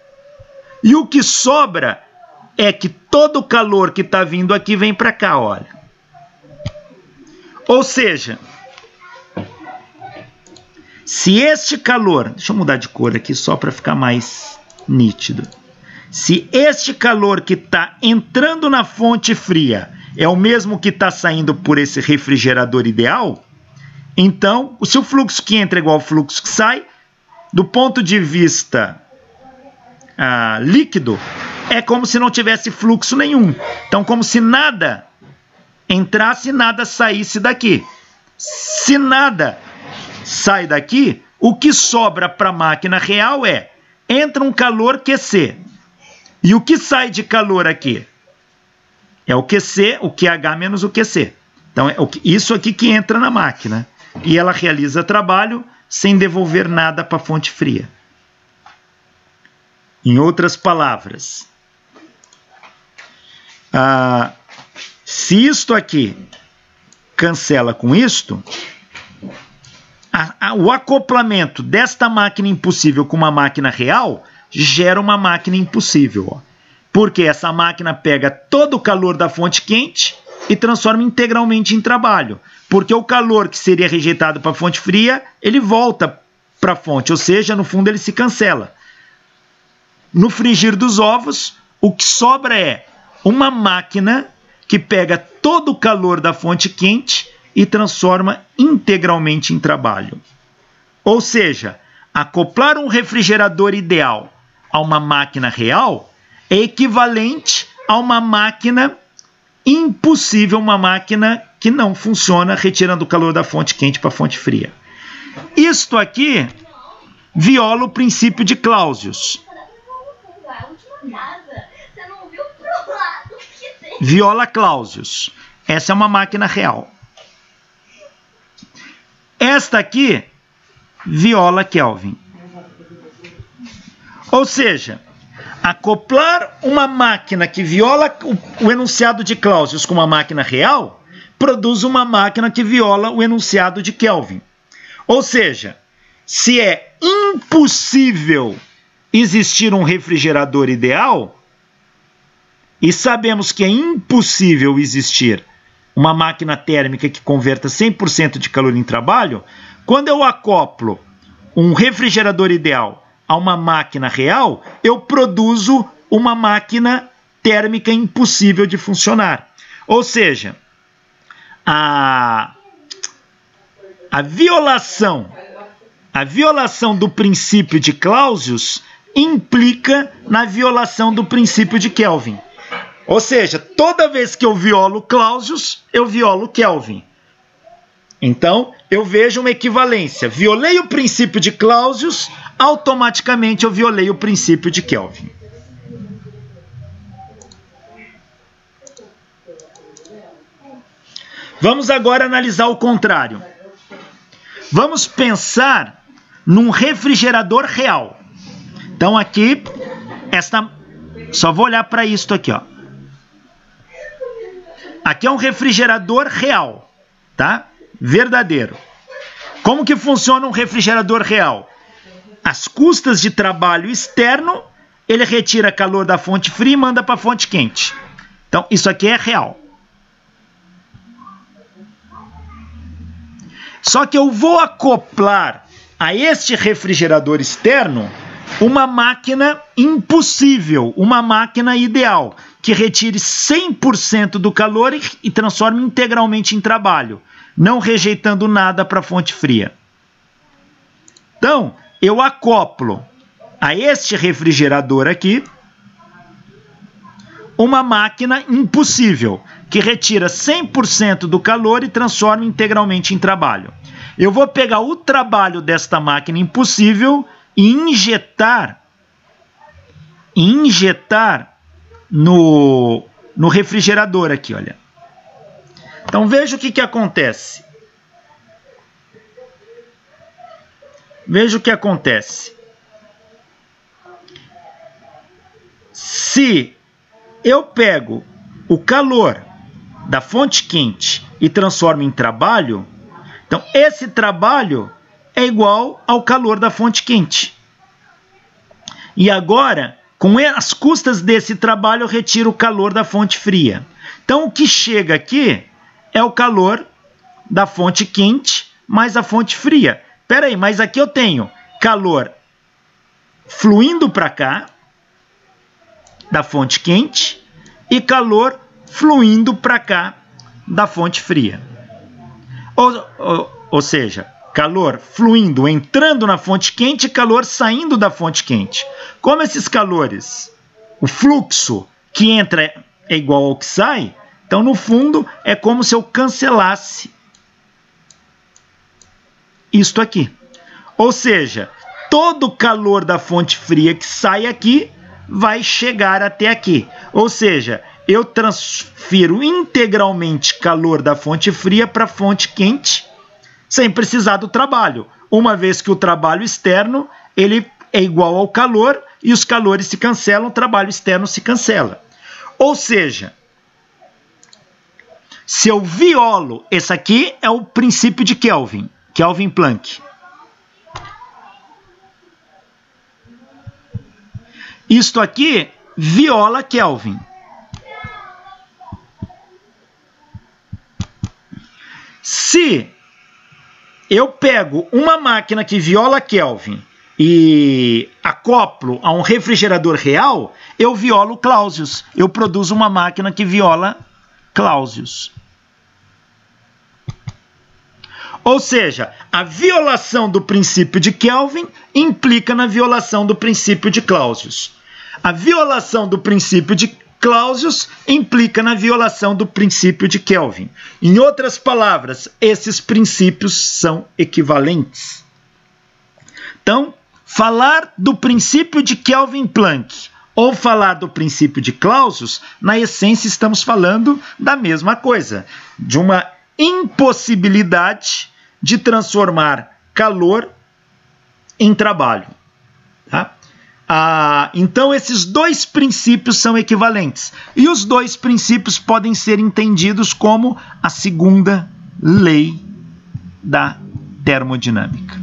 E o que sobra é que todo o calor que está vindo aqui vem para cá, olha. Ou seja, se este calor... Deixa eu mudar de cor aqui só para ficar mais nítido. Se este calor que está entrando na fonte fria é o mesmo que está saindo por esse refrigerador ideal, então, se o fluxo que entra é igual ao fluxo que sai, do ponto de vista líquido, é como se não tivesse fluxo nenhum. Então, como se nada entrasse e nada saísse daqui. Se nada sai daqui, o que sobra para a máquina real entra um calor QC. E o que sai de calor aqui? É o QC, o QH menos o QC. Então, é isso aqui que entra na máquina. E ela realiza trabalho sem devolver nada para a fonte fria. Em outras palavras, se isto aqui cancela com isto, o acoplamento desta máquina impossível com uma máquina real gera uma máquina impossível. Ó. Porque essa máquina pega todo o calor da fonte quente e transforma integralmente em trabalho. Porque o calor que seria rejeitado para a fonte fria, ele volta para a fonte, ou seja, no fundo ele se cancela. No frigir dos ovos, o que sobra é uma máquina que pega todo o calor da fonte quente e transforma integralmente em trabalho. Ou seja, acoplar um refrigerador ideal a uma máquina real é equivalente a uma máquina impossível, uma máquina que não funciona retirando o calor da fonte quente para a fonte fria. Isto aqui viola o princípio de Clausius. Viola Clausius. Essa é uma máquina real. Esta aqui viola Kelvin. Ou seja, acoplar uma máquina que viola o enunciado de Clausius com uma máquina real produz uma máquina que viola o enunciado de Kelvin. Ou seja, se é impossível existir um refrigerador ideal, e sabemos que é impossível existir uma máquina térmica que converta 100% de calor em trabalho, quando eu acoplo um refrigerador ideal a uma máquina real, eu produzo uma máquina térmica impossível de funcionar. Ou seja, a violação do princípio de Clausius implica na violação do princípio de Kelvin. Ou seja, toda vez que eu violo Clausius, eu violo Kelvin. Então, eu vejo uma equivalência. Violei o princípio de Clausius, automaticamente eu violei o princípio de Kelvin. Vamos agora analisar o contrário. Vamos pensar num refrigerador real. Então aqui, só vou olhar para isto aqui, ó. Aqui é um refrigerador real, tá? Verdadeiro. Como que funciona um refrigerador real? Às custas de trabalho externo, ele retira calor da fonte fria e manda para a fonte quente. Então, isso aqui é real. Só que eu vou acoplar a este refrigerador externo uma máquina impossível, uma máquina ideal, que retire 100% do calor e transforme integralmente em trabalho, não rejeitando nada para a fonte fria. Então, eu acoplo a este refrigerador aqui uma máquina impossível, que retira 100% do calor e transforma integralmente em trabalho. Eu vou pegar o trabalho desta máquina impossível e injetar no refrigerador aqui, olha. Então veja o que acontece. Veja o que acontece. Se eu pego o calor da fonte quente e transformo em trabalho, então esse trabalho é igual ao calor da fonte quente. E agora, com as custas desse trabalho, eu retiro o calor da fonte fria. Então o que chega aqui é o calor da fonte quente mais a fonte fria. Espera aí, mas aqui eu tenho calor fluindo para cá, da fonte quente, e calor fluindo para cá, da fonte fria. Ou seja, calor fluindo, entrando na fonte quente, e calor saindo da fonte quente. Como esses calores, o fluxo que entra é igual ao que sai, então no fundo é como se eu cancelasse isto aqui. Ou seja, todo o calor da fonte fria que sai aqui vai chegar até aqui. Ou seja, eu transfiro integralmente calor da fonte fria para a fonte quente, sem precisar do trabalho, uma vez que o trabalho externo ele é igual ao calor e os calores se cancelam, o trabalho externo se cancela. Ou seja, se eu violo, esse aqui é o princípio de Kelvin, Kelvin-Planck. Isto aqui viola Kelvin. Se eu pego uma máquina que viola Kelvin e acoplo a um refrigerador real, eu violo Clausius. Eu produzo uma máquina que viola Clausius. Ou seja, a violação do princípio de Kelvin implica na violação do princípio de Clausius. A violação do princípio de Clausius implica na violação do princípio de Kelvin. Em outras palavras, esses princípios são equivalentes. Então, falar do princípio de Kelvin-Planck ou falar do princípio de Clausius, na essência estamos falando da mesma coisa, de uma impossibilidade de transformar calor em trabalho. Tá? Então, esses dois princípios são equivalentes. E os dois princípios podem ser entendidos como a segunda lei da termodinâmica.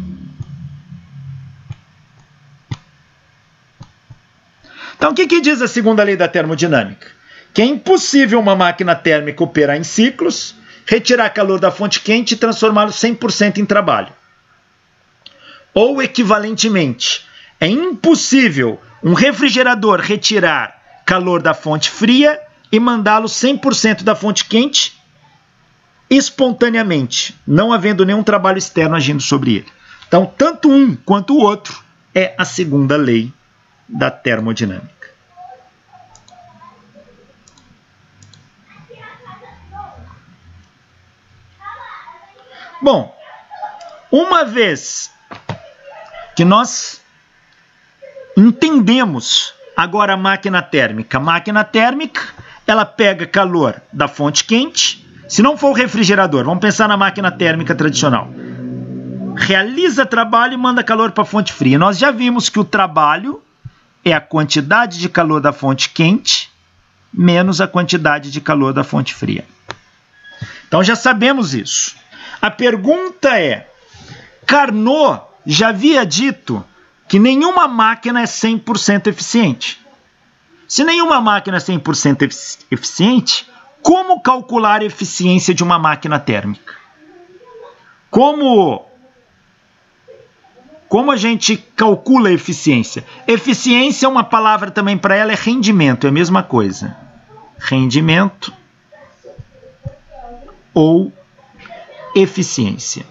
Então, o que diz a segunda lei da termodinâmica? Que é impossível uma máquina térmica operar em ciclos, retirar calor da fonte quente e transformá-lo 100% em trabalho. Ou, equivalentemente, é impossível um refrigerador retirar calor da fonte fria e mandá-lo 100% da fonte quente espontaneamente, não havendo nenhum trabalho externo agindo sobre ele. Então, tanto um quanto o outro é a segunda lei da termodinâmica. Bom, uma vez que nós entendemos agora a máquina térmica, ela pega calor da fonte quente, se não for o refrigerador, vamos pensar na máquina térmica tradicional, realiza trabalho e manda calor para a fonte fria. Nós já vimos que o trabalho é a quantidade de calor da fonte quente menos a quantidade de calor da fonte fria. Então já sabemos isso. A pergunta é, Carnot já havia dito que nenhuma máquina é 100% eficiente. Se nenhuma máquina é 100% eficiente, como calcular a eficiência de uma máquina térmica? Como Como a gente calcula a eficiência? Eficiência, uma palavra também para ela é rendimento, é a mesma coisa. Rendimento ou eficiência.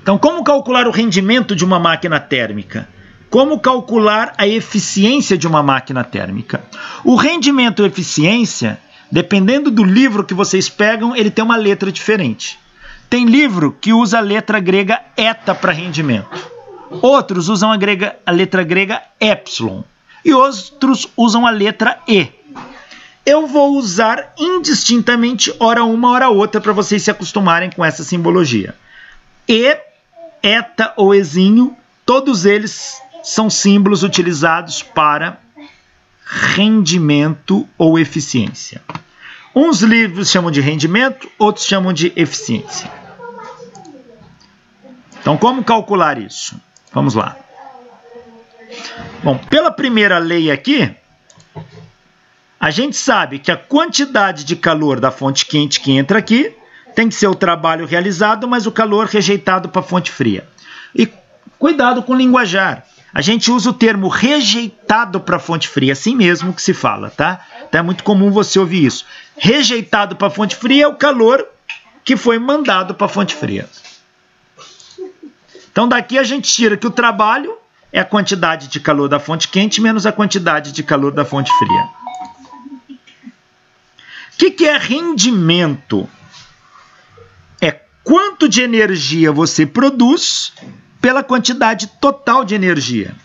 Então, como calcular o rendimento de uma máquina térmica? Como calcular a eficiência de uma máquina térmica? O rendimento e eficiência, dependendo do livro que vocês pegam, ele tem uma letra diferente. Tem livro que usa a letra grega eta para rendimento. Outros usam a letra grega epsilon. E outros usam a letra e. Eu vou usar indistintamente ora uma, ora outra, para vocês se acostumarem com essa simbologia. E, eta ou ezinho, todos eles são símbolos utilizados para rendimento ou eficiência. Uns livros chamam de rendimento, outros chamam de eficiência. Então, como calcular isso? Vamos lá. Bom, pela primeira lei aqui, a gente sabe que a quantidade de calor da fonte quente que entra aqui tem que ser o trabalho realizado, mas o calor rejeitado para a fonte fria. E cuidado com o linguajar. A gente usa o termo rejeitado para a fonte fria, assim mesmo que se fala, tá? Então é muito comum você ouvir isso. Rejeitado para a fonte fria é o calor que foi mandado para a fonte fria. Então daqui a gente tira que o trabalho é a quantidade de calor da fonte quente menos a quantidade de calor da fonte fria. O que é rendimento? É quanto de energia você produz pela quantidade total de energia.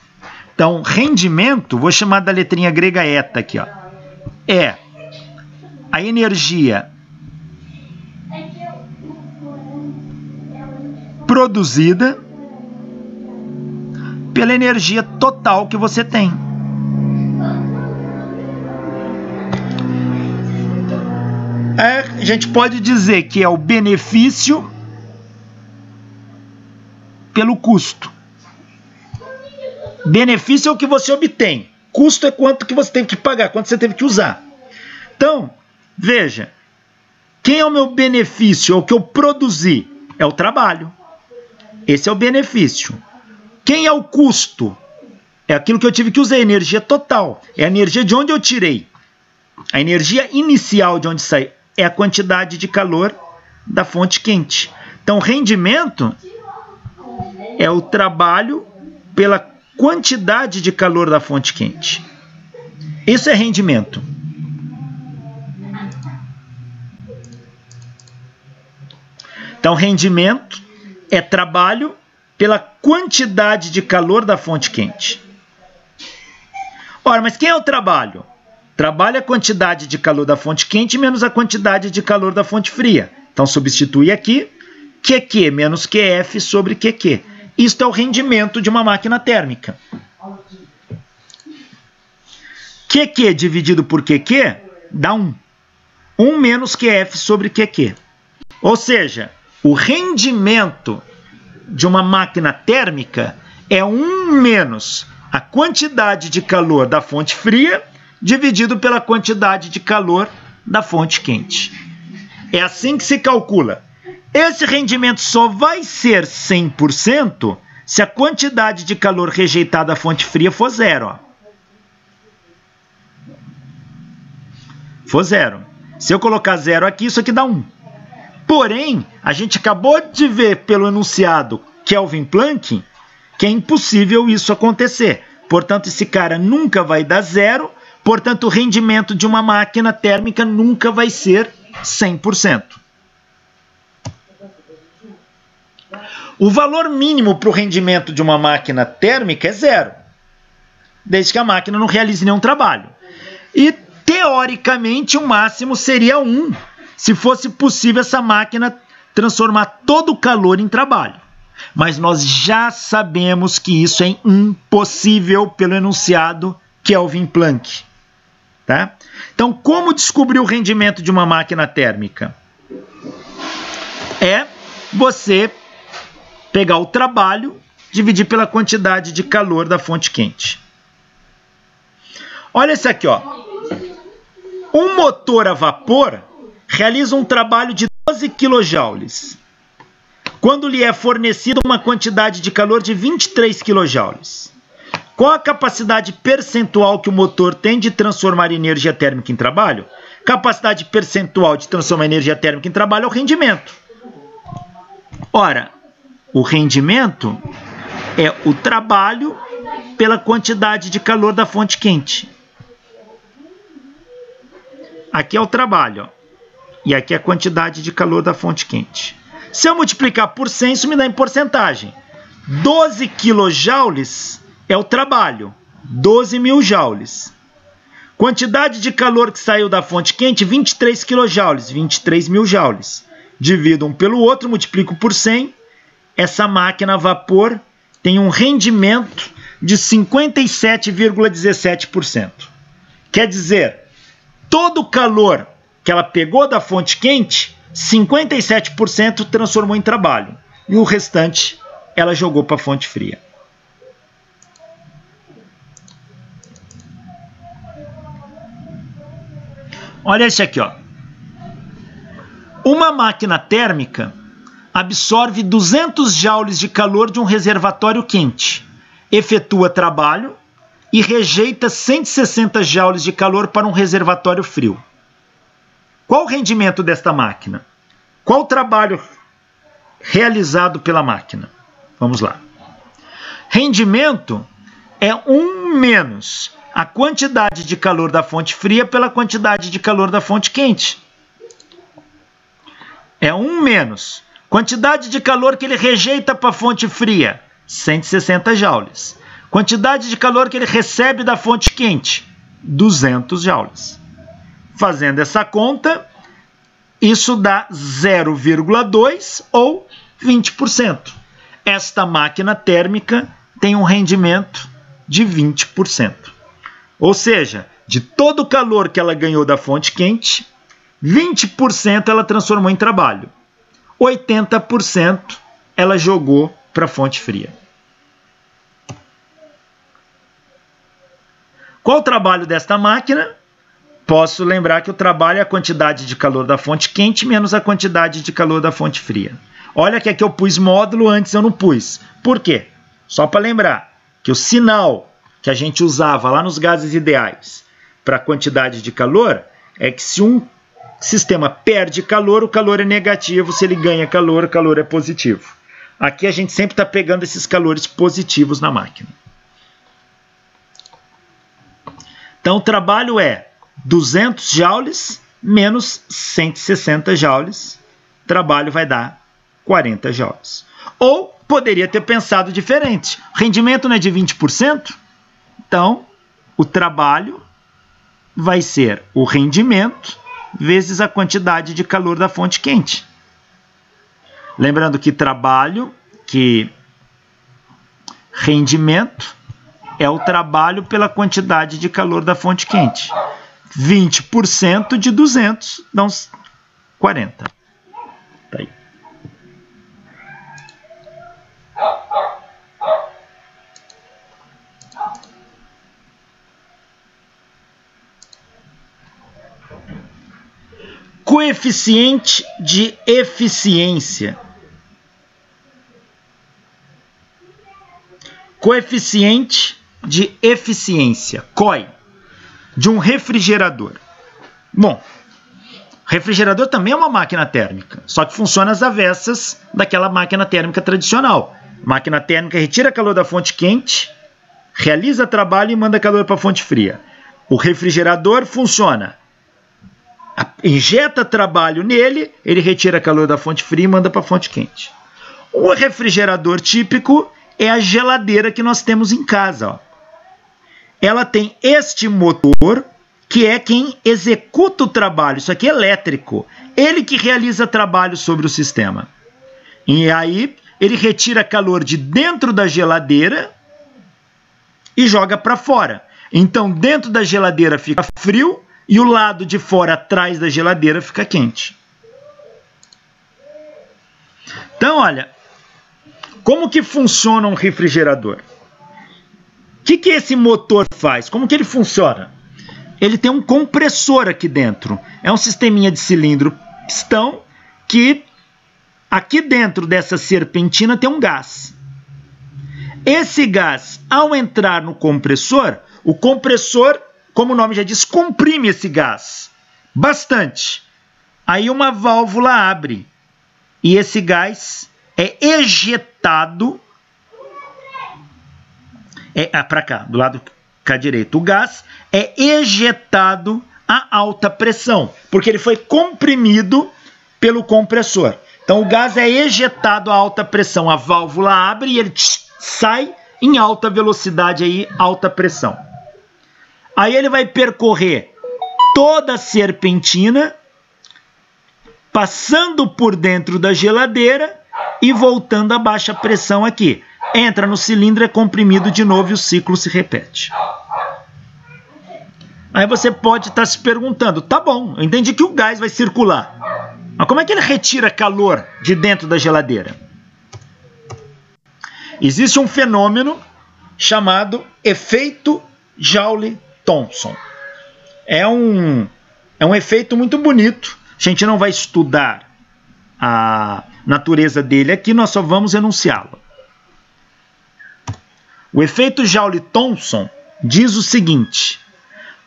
Então, rendimento, vou chamar da letrinha grega eta aqui, ó, é a energia produzida pela energia total que você tem. A gente pode dizer que é o benefício pelo custo. Benefício é o que você obtém. Custo é quanto que você teve que pagar, quanto você teve que usar. Então, veja, quem é o meu benefício? É o que eu produzi. É o trabalho. Esse é o benefício. Quem é o custo? É aquilo que eu tive que usar, a energia total. É a energia de onde eu tirei. A energia inicial de onde saiu é a quantidade de calor da fonte quente. Então, rendimento é o trabalho pela quantidade de calor da fonte quente. Isso é rendimento. Então, rendimento é trabalho pela quantidade de calor da fonte quente. Ora, mas quem é o trabalho? Trabalho é a quantidade de calor da fonte quente menos a quantidade de calor da fonte fria. Então, substitui aqui QQ menos QF sobre QQ. Isto é o rendimento de uma máquina térmica. QQ dividido por QQ dá 1. 1 menos QF sobre QQ. Ou seja, o rendimento de uma máquina térmica é 1 menos a quantidade de calor da fonte fria dividido pela quantidade de calor da fonte quente. É assim que se calcula. Esse rendimento só vai ser 100% se a quantidade de calor rejeitada à fonte fria for 0. Ó. For 0. Se eu colocar 0 aqui, isso aqui dá 1. Porém, a gente acabou de ver pelo enunciado Kelvin Planck que é impossível isso acontecer. Portanto, esse cara nunca vai dar 0. Portanto, o rendimento de uma máquina térmica nunca vai ser 100%. O valor mínimo para o rendimento de uma máquina térmica é 0, desde que a máquina não realize nenhum trabalho. E, teoricamente, o máximo seria 1, se fosse possível essa máquina transformar todo o calor em trabalho. Mas nós já sabemos que isso é impossível pelo enunciado Kelvin Planck. Tá? Então, como descobrir o rendimento de uma máquina térmica? É você pegar o trabalho, dividir pela quantidade de calor da fonte quente. Olha esse aqui, ó. Um motor a vapor realiza um trabalho de 12 kJ, quando lhe é fornecida uma quantidade de calor de 23 kJ. Qual a capacidade percentual que o motor tem de transformar energia térmica em trabalho? Capacidade percentual de transformar energia térmica em trabalho é o rendimento. Ora, o rendimento é o trabalho pela quantidade de calor da fonte quente. Aqui é o trabalho, ó, e aqui é a quantidade de calor da fonte quente. Se eu multiplicar por 100, isso me dá em porcentagem. 12 kJ é o trabalho, 12.000 joules. Quantidade de calor que saiu da fonte quente, 23 kJ, 23.000 joules. Divido um pelo outro, multiplico por 100. Essa máquina a vapor tem um rendimento de 57,17%. Quer dizer, todo o calor que ela pegou da fonte quente, 57% transformou em trabalho. E o restante ela jogou para a fonte fria. Olha esse aqui, ó. Uma máquina térmica absorve 200 joules de calor de um reservatório quente, efetua trabalho e rejeita 160 joules de calor para um reservatório frio. Qual o rendimento desta máquina? Qual o trabalho realizado pela máquina? Vamos lá. Rendimento é 1 menos a quantidade de calor da fonte fria pela quantidade de calor da fonte quente. É 1 menos quantidade de calor que ele rejeita para a fonte fria, 160 joules. Quantidade de calor que ele recebe da fonte quente, 200 joules. Fazendo essa conta, isso dá 0,2 ou 20%. Esta máquina térmica tem um rendimento de 20%. Ou seja, de todo o calor que ela ganhou da fonte quente, 20% ela transformou em trabalho. 80% ela jogou para a fonte fria. Qual o trabalho desta máquina? Posso lembrar que o trabalho é a quantidade de calor da fonte quente menos a quantidade de calor da fonte fria. Olha que aqui eu pus módulo, antes eu não pus. Por quê? Só para lembrar que o sinal que a gente usava lá nos gases ideais para a quantidade de calor é que se um sistema perde calor, o calor é negativo. Se ele ganha calor, o calor é positivo. Aqui a gente sempre está pegando esses calores positivos na máquina. Então o trabalho é 200 joules menos 160 joules. O trabalho vai dar 40 joules. Ou poderia ter pensado diferente. O rendimento não é de 20%? Então, o trabalho vai ser o rendimento vezes a quantidade de calor da fonte quente. Lembrando que trabalho, que rendimento é o trabalho pela quantidade de calor da fonte quente. 20% de 200 dá uns 40. Tá aí. Coeficiente de eficiência. Coeficiente de eficiência, COE, de um refrigerador. Bom, refrigerador também é uma máquina térmica, só que funciona às avessas daquela máquina térmica tradicional. Máquina térmica retira calor da fonte quente, realiza trabalho e manda calor para a fonte fria. O refrigerador funciona. Injeta trabalho nele, ele retira calor da fonte fria e manda para a fonte quente. O refrigerador típico é a geladeira que nós temos em casa. Ó. Ela tem este motor, que é quem executa o trabalho. Isso aqui é elétrico. Ele que realiza trabalho sobre o sistema. E aí, ele retira calor de dentro da geladeira e joga para fora. Então, dentro da geladeira fica frio, e o lado de fora, atrás da geladeira, fica quente. Então, olha, como que funciona um refrigerador? O que esse motor faz? Como que ele funciona? Ele tem um compressor aqui dentro. É um sisteminha de cilindro pistão que aqui dentro dessa serpentina tem um gás. Esse gás, ao entrar no compressor, o compressor, como o nome já diz, comprime esse gás bastante. Aí uma válvula abre e esse gás é ejetado para cá, do lado cá direito. O gás é ejetado a alta pressão, porque ele foi comprimido pelo compressor. Então o gás é ejetado a alta pressão, a válvula abre e ele sai em alta velocidade, aí, alta pressão. Aí ele vai percorrer toda a serpentina, passando por dentro da geladeira e voltando a baixa pressão aqui. Entra no cilindro, é comprimido de novo e o ciclo se repete. Aí você pode estar se perguntando, tá bom, eu entendi que o gás vai circular, mas como é que ele retira calor de dentro da geladeira? Existe um fenômeno chamado efeito Joule-Thomson. É um efeito muito bonito. A gente não vai estudar a natureza dele aqui, nós só vamos enunciá-lo. O efeito Joule-Thomson diz o seguinte: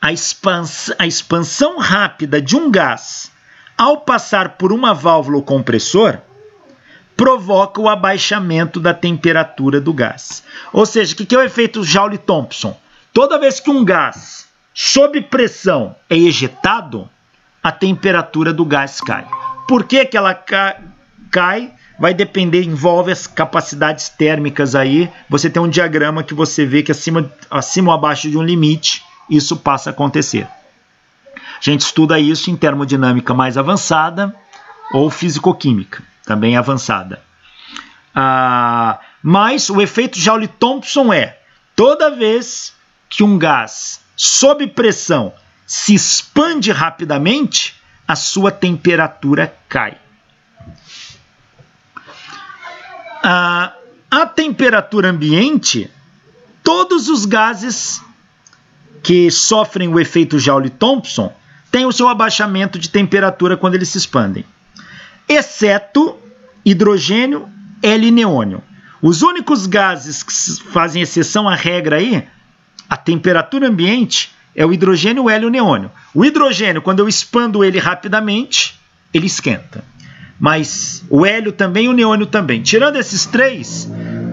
a expansão rápida de um gás ao passar por uma válvula ou compressor provoca o abaixamento da temperatura do gás. Ou seja, o que é o efeito Joule-Thomson? Toda vez que um gás sob pressão é ejetado, a temperatura do gás cai. Por que ela cai? Vai depender, envolve as capacidades térmicas aí. Você tem um diagrama que você vê que acima ou abaixo de um limite, isso passa a acontecer. A gente estuda isso em termodinâmica mais avançada ou fisicoquímica, também avançada. Mas o efeito Joule-Thomson é, toda vez que um gás sob pressão se expande rapidamente, a sua temperatura cai. A temperatura ambiente, todos os gases que sofrem o efeito Joule-Thomson têm o seu abaixamento de temperatura quando eles se expandem, exceto hidrogênio, hélio e neônio. Os únicos gases que fazem exceção à regra aí, a temperatura ambiente, é o hidrogênio, o hélio e o neônio. O hidrogênio, quando eu expando ele rapidamente, ele esquenta. Mas o hélio também e o neônio também. Tirando esses três,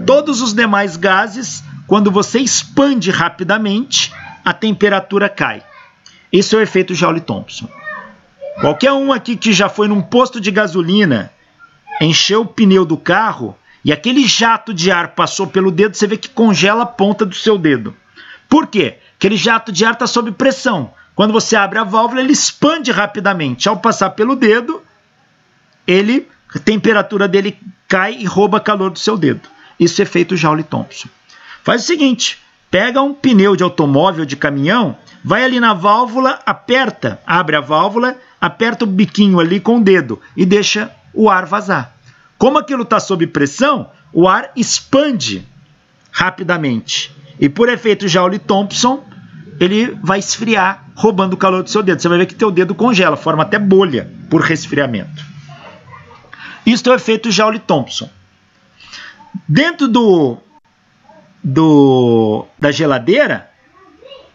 todos os demais gases, quando você expande rapidamente, a temperatura cai. Esse é o efeito Joule-Thomson. Qualquer um aqui que já foi num posto de gasolina, encheu o pneu do carro e aquele jato de ar passou pelo dedo, você vê que congela a ponta do seu dedo. Por quê? Aquele jato de ar está sob pressão. Quando você abre a válvula, ele expande rapidamente. Ao passar pelo dedo, a temperatura dele cai e rouba calor do seu dedo. Isso é efeito Joule-Thomson. Faz o seguinte, pega um pneu de automóvel, de caminhão, vai ali na válvula, aperta, abre a válvula, aperta o biquinho ali com o dedo e deixa o ar vazar. Como aquilo está sob pressão, o ar expande rapidamente. E por efeito Joule-Thomson, ele vai esfriar, roubando o calor do seu dedo. Você vai ver que teu dedo congela, forma até bolha por resfriamento. Isso é o efeito Joule-Thomson. Dentro da geladeira,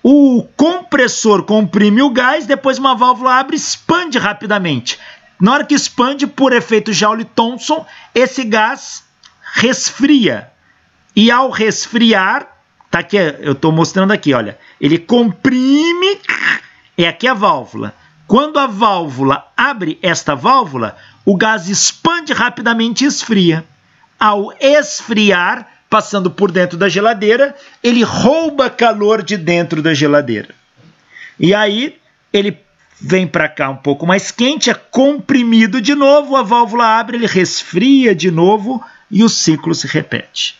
o compressor comprime o gás, depois uma válvula abre e expande rapidamente. Na hora que expande, por efeito Joule-Thomson, esse gás resfria. E ao resfriar, tá aqui, eu estou mostrando aqui, olha, ele comprime, é aqui a válvula. Quando a válvula abre esta válvula, o gás expande rapidamente e esfria. Ao esfriar, passando por dentro da geladeira, ele rouba calor de dentro da geladeira. E aí, ele vem para cá um pouco mais quente, é comprimido de novo, a válvula abre, ele resfria de novo e o ciclo se repete.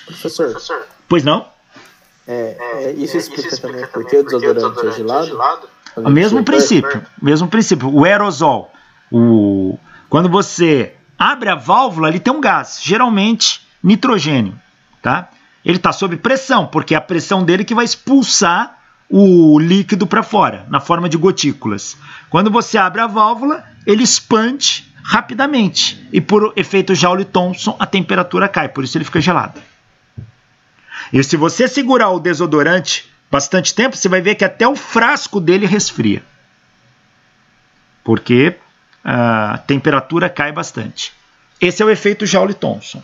Professor. Pois não? Isso explica também por que o desodorante é gelado? O mesmo princípio. O aerosol. Quando você abre a válvula, ele tem um gás, geralmente nitrogênio. Tá? Ele está sob pressão, porque é a pressão dele que vai expulsar o líquido para fora, na forma de gotículas. Quando você abre a válvula, ele expande rapidamente. E por efeito Joule-Thomson, a temperatura cai, por isso ele fica gelado. E se você segurar o desodorante bastante tempo, você vai ver que até o frasco dele resfria. Porque a temperatura cai bastante. Esse é o efeito Joule-Thomson.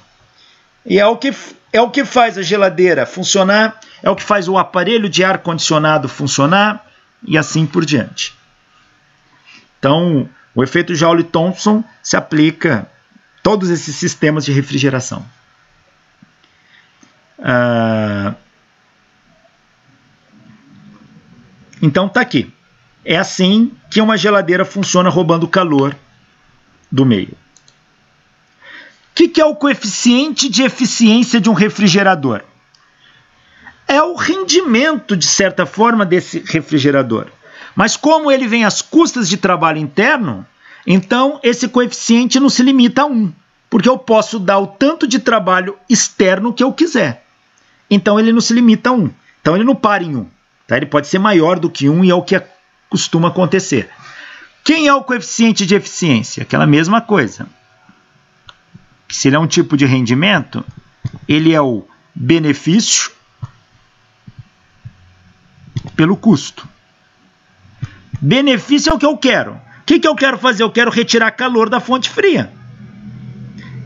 E é o que faz a geladeira funcionar, é o que faz o aparelho de ar-condicionado funcionar, e assim por diante. Então, o efeito Joule-Thomson se aplica a todos esses sistemas de refrigeração. Então tá aqui. É assim que uma geladeira funciona roubando calor do meio. O que é o coeficiente de eficiência de um refrigerador? É o rendimento, de certa forma, desse refrigerador. Mas como ele vem às custas de trabalho interno, então esse coeficiente não se limita a 1, porque eu posso dar o tanto de trabalho externo que eu quiser. Então ele não se limita a 1. Então ele não para em 1. Tá? Ele pode ser maior do que 1 e é o que costuma acontecer. Quem é o coeficiente de eficiência? Aquela mesma coisa. Se ele é um tipo de rendimento, ele é o benefício pelo custo. Benefício é o que eu quero. O que eu quero fazer? Eu quero retirar calor da fonte fria.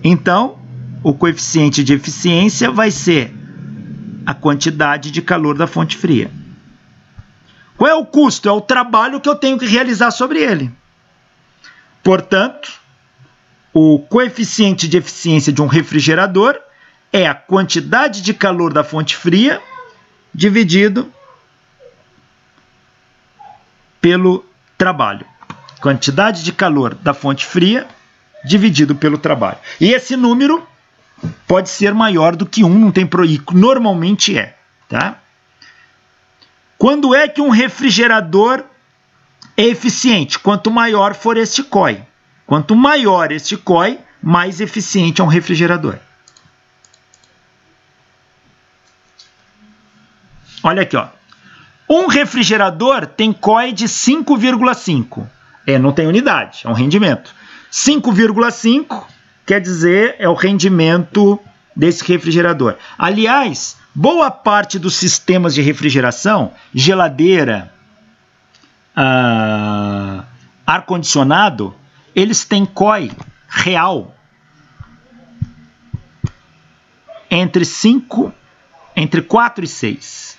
Então, o coeficiente de eficiência vai ser a quantidade de calor da fonte fria. Qual é o custo? É o trabalho que eu tenho que realizar sobre ele. Portanto, o coeficiente de eficiência de um refrigerador é a quantidade de calor da fonte fria dividido pelo trabalho. Quantidade de calor da fonte fria dividido pelo trabalho. E esse número pode ser maior do que 1, não tem problema. Normalmente é. Tá? Quando é que um refrigerador é eficiente? Quanto maior for este COI. Quanto maior este COI, mais eficiente é um refrigerador. Olha aqui, ó. Um refrigerador tem COI de 5,5. Não tem unidade, é um rendimento. 5,5 quer dizer é o rendimento desse refrigerador. Aliás, boa parte dos sistemas de refrigeração, geladeira, ar-condicionado, eles têm COI real entre 4 e 6.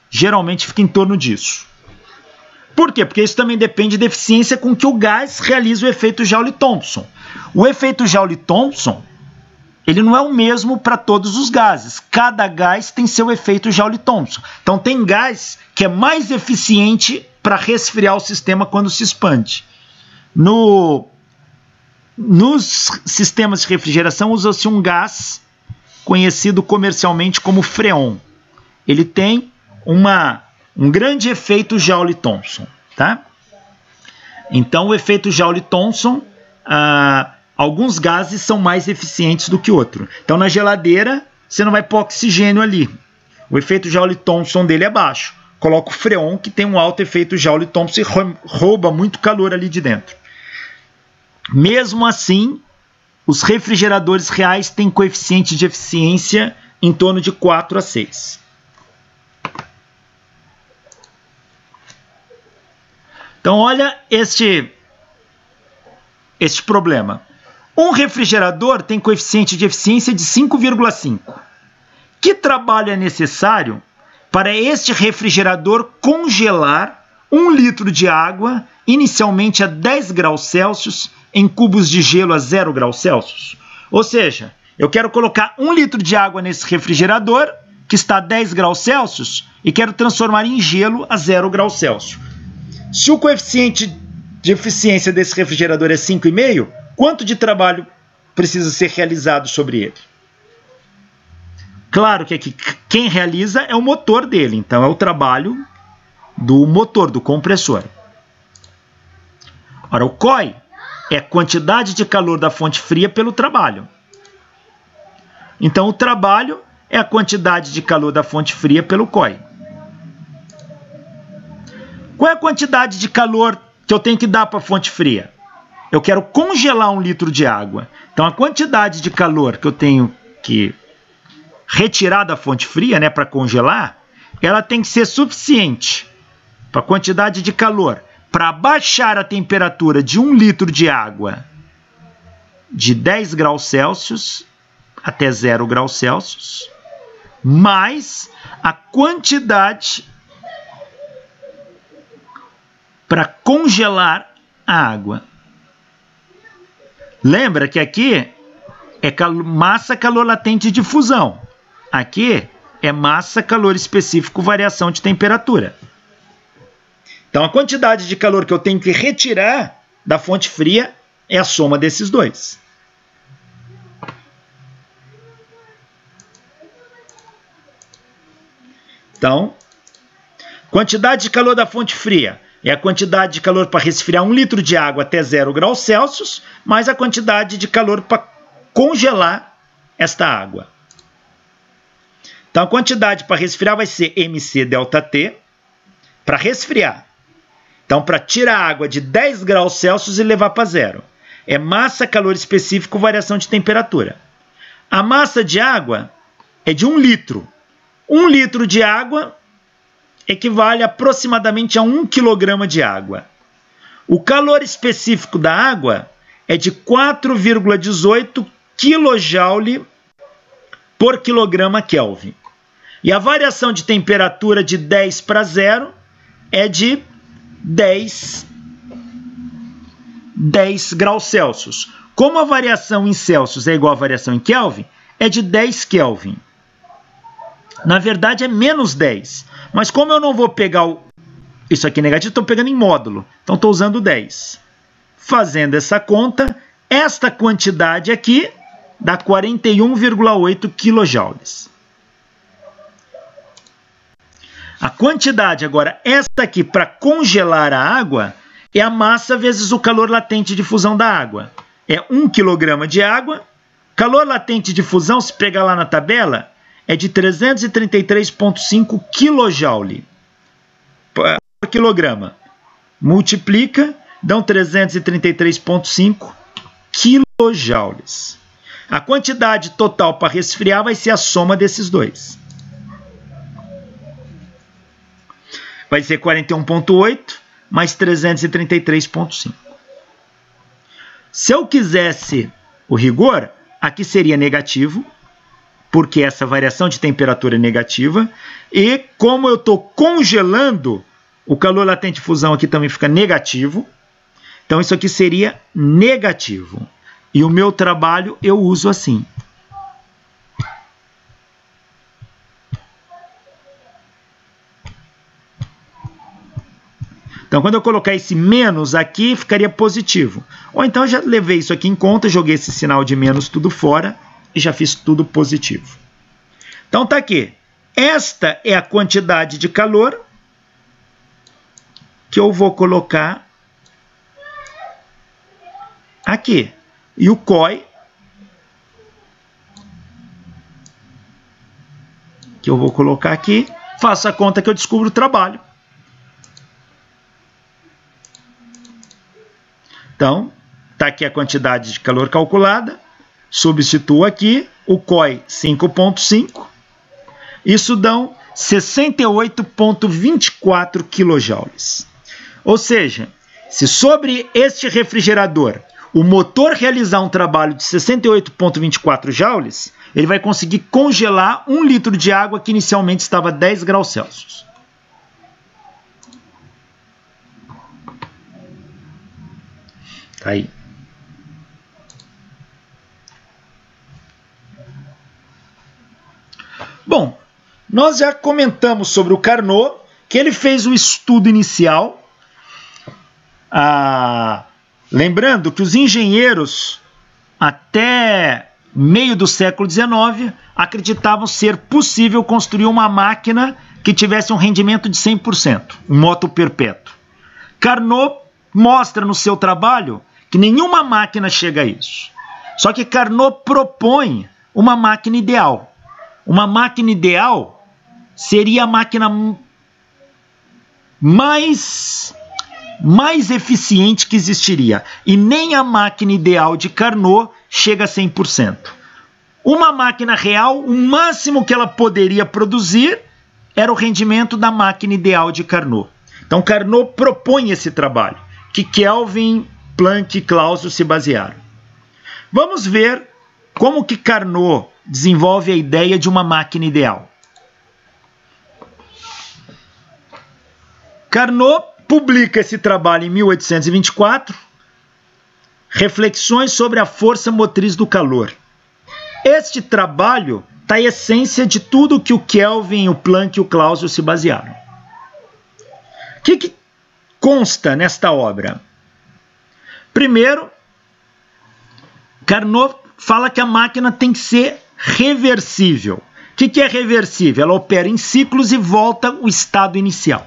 Geralmente fica em torno disso. Por quê? Porque isso também depende da eficiência com que o gás realiza o efeito Joule-Thomson. O efeito Joule-Thomson, ele não é o mesmo para todos os gases. Cada gás tem seu efeito Joule-Thomson. Então tem gás que é mais eficiente para resfriar o sistema quando se expande. Nos sistemas de refrigeração usa-se um gás conhecido comercialmente como freon. Ele tem um grande efeito Joule-Thomson, tá? Então, o efeito Joule-Thomson, alguns gases são mais eficientes do que outros. Então, na geladeira, você não vai pôr oxigênio ali. O efeito Joule-Thomson dele é baixo. Coloca o freon, que tem um alto efeito Joule-Thomson e rouba muito calor ali de dentro. Mesmo assim, os refrigeradores reais têm coeficiente de eficiência em torno de 4 a 6. Então, olha este problema. Um refrigerador tem coeficiente de eficiência de 5,5. Que trabalho é necessário para este refrigerador congelar 1 litro de água, inicialmente a 10 graus Celsius, em cubos de gelo a 0 graus Celsius? Ou seja, eu quero colocar 1 litro de água nesse refrigerador, que está a 10 graus Celsius, e quero transformar em gelo a 0 graus Celsius. Se o coeficiente de eficiência desse refrigerador é 5,5, quanto de trabalho precisa ser realizado sobre ele? Claro que aqui quem realiza é o motor dele, então é o trabalho do motor, do compressor. Ora, o COI é a quantidade de calor da fonte fria pelo trabalho. Então, o trabalho é a quantidade de calor da fonte fria pelo COI. Qual é a quantidade de calor que eu tenho que dar para a fonte fria? Eu quero congelar 1 litro de água. Então, a quantidade de calor que eu tenho que retirar da fonte fria, né, para congelar, ela tem que ser suficiente para a quantidade de calor para baixar a temperatura de 1 litro de água de 10 graus Celsius até 0 graus Celsius, mais a quantidade para congelar a água. Lembra que aqui é massa, calor latente e difusão. Aqui é massa, calor específico, variação de temperatura. Então, a quantidade de calor que eu tenho que retirar da fonte fria é a soma desses dois. Então, quantidade de calor da fonte fria é a quantidade de calor para resfriar 1 litro de água até 0 graus Celsius, mais a quantidade de calor para congelar esta água. Então, a quantidade para resfriar vai ser MC delta T, para resfriar. Então, para tirar a água de 10 graus Celsius e levar para 0. É massa, calor específico, variação de temperatura. A massa de água é de 1 litro. 1 litro de água equivale aproximadamente a 1 kg de água. O calor específico da água é de 4,18 kJ por quilograma Kelvin. E a variação de temperatura de 10 para 0 é de 10 graus Celsius. Como a variação em Celsius é igual à variação em Kelvin, é de 10 Kelvin. Na verdade é menos 10. Mas como eu não vou pegar isso aqui negativo, estou pegando em módulo. Então estou usando 10. Fazendo essa conta, esta quantidade aqui dá 41,8 kJ. A quantidade agora, esta aqui para congelar a água, é a massa vezes o calor latente de fusão da água. É 1 kg de água. Calor latente de fusão, se pegar lá na tabela, é de 333,5 kJ por quilograma. Multiplica, dão 333,5 kJ. A quantidade total para resfriar vai ser a soma desses dois. Vai ser 41,8 mais 333,5. Se eu quisesse o rigor, aqui seria negativo, porque essa variação de temperatura é negativa. E como eu estou congelando, o calor latente de fusão aqui também fica negativo. Então isso aqui seria negativo. E o meu trabalho eu uso assim. Então, quando eu colocar esse menos aqui, ficaria positivo. Ou então, já levei isso aqui em conta, joguei esse sinal de menos tudo fora e já fiz tudo positivo. Então, tá aqui. Esta é a quantidade de calor que eu vou colocar aqui. E o COI, que eu vou colocar aqui, faço a conta que eu descubro o trabalho. Então, está aqui a quantidade de calor calculada, substituo aqui, o COI 5,5, isso dão 68,24 kJ. Ou seja, se sobre este refrigerador o motor realizar um trabalho de 68,24 joules, ele vai conseguir congelar 1 litro de água que inicialmente estava a 10 graus Celsius. Tá aí. Bom, nós já comentamos sobre o Carnot, que ele fez o estudo inicial. Lembrando que os engenheiros, até meio do século XIX, acreditavam ser possível construir uma máquina que tivesse um rendimento de 100%, um moto perpétuo. Carnot mostra no seu trabalho que nenhuma máquina chega a isso. Só que Carnot propõe uma máquina ideal. Uma máquina ideal seria a máquina mais mais eficiente que existiria. E nem a máquina ideal de Carnot chega a 100%. Uma máquina real, o máximo que ela poderia produzir era o rendimento da máquina ideal de Carnot. Então Carnot propõe esse trabalho, que Kelvin, Planck e Clausius se basearam. Vamos ver como que Carnot desenvolve a ideia de uma máquina ideal. Carnot publica esse trabalho em 1824, Reflexões sobre a força motriz do calor. Este trabalho está a essência de tudo que o Kelvin, o Planck e o Clausius se basearam. O que consta nesta obra? Primeiro, Carnot fala que a máquina tem que ser reversível. O que é reversível? Ela opera em ciclos e volta ao estado inicial.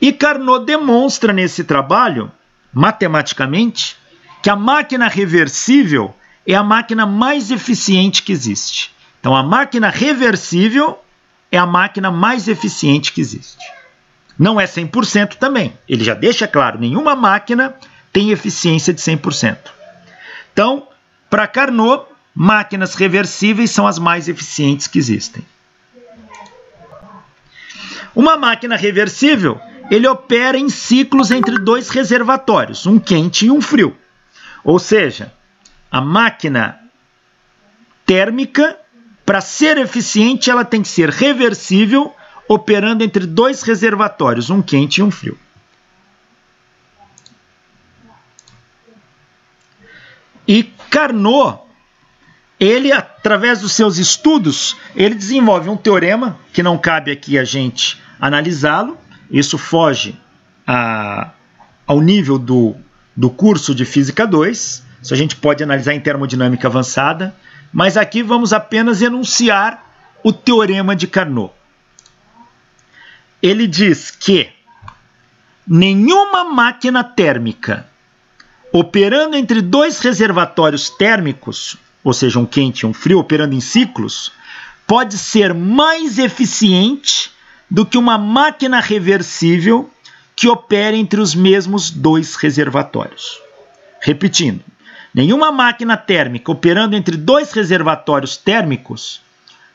E Carnot demonstra nesse trabalho, matematicamente, que a máquina reversível é a máquina mais eficiente que existe. Então, a máquina reversível é a máquina mais eficiente que existe. Não é 100% também. Ele já deixa claro, nenhuma máquina tem eficiência de 100%. Então, para Carnot, máquinas reversíveis são as mais eficientes que existem. Uma máquina reversível, ele opera em ciclos entre dois reservatórios, um quente e um frio. Ou seja, a máquina térmica, para ser eficiente, ela tem que ser reversível, operando entre dois reservatórios, um quente e um frio. E Carnot, ele, através dos seus estudos, ele desenvolve um teorema, que não cabe aqui a gente analisá-lo, isso foge ao nível do curso de Física 2, isso a gente pode analisar em termodinâmica avançada, mas aqui vamos apenas enunciar o teorema de Carnot. Ele diz que nenhuma máquina térmica operando entre dois reservatórios térmicos, ou seja, um quente e um frio, operando em ciclos, pode ser mais eficiente do que uma máquina reversível que opera entre os mesmos dois reservatórios. Repetindo, nenhuma máquina térmica operando entre dois reservatórios térmicos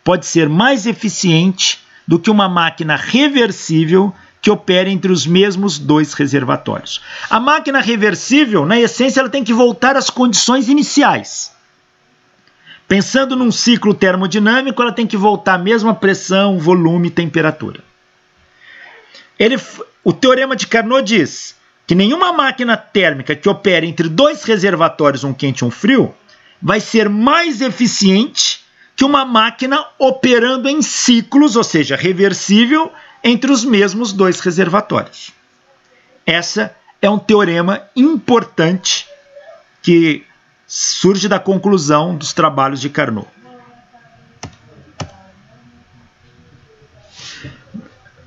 pode ser mais eficiente do que uma máquina reversível que opera entre os mesmos dois reservatórios. A máquina reversível, na essência, ela tem que voltar às condições iniciais. Pensando num ciclo termodinâmico, ela tem que voltar à mesma pressão, volume e temperatura. O teorema de Carnot diz que nenhuma máquina térmica que opera entre dois reservatórios, um quente e um frio, vai ser mais eficiente que uma máquina operando em ciclos, ou seja, reversível, entre os mesmos dois reservatórios. Essa é um teorema importante que surge da conclusão dos trabalhos de Carnot.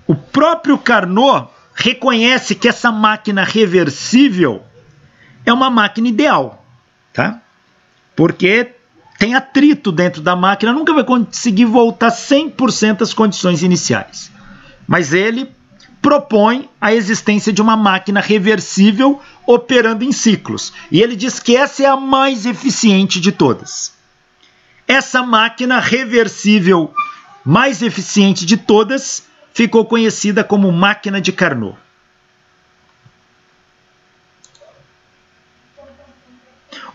O próprio Carnot reconhece que essa máquina reversível é uma máquina ideal, tá? Porque tem atrito dentro da máquina, nunca vai conseguir voltar 100% às condições iniciais. Mas ele propõe a existência de uma máquina reversível operando em ciclos. E ele diz que essa é a mais eficiente de todas. Essa máquina reversível mais eficiente de todas ficou conhecida como máquina de Carnot.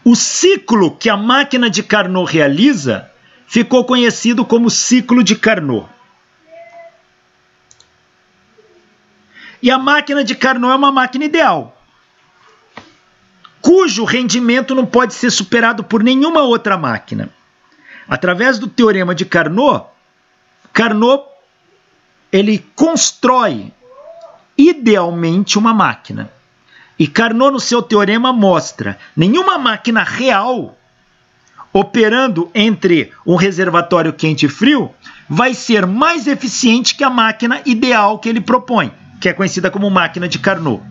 O ciclo que a máquina de Carnot realiza ficou conhecido como ciclo de Carnot. E a máquina de Carnot é uma máquina ideal, cujo rendimento não pode ser superado por nenhuma outra máquina. Através do teorema de Carnot, ele constrói idealmente uma máquina. E Carnot, no seu teorema, mostra nenhuma máquina real operando entre um reservatório quente e frio vai ser mais eficiente que a máquina ideal que ele propõe, que é conhecida como máquina de Carnot.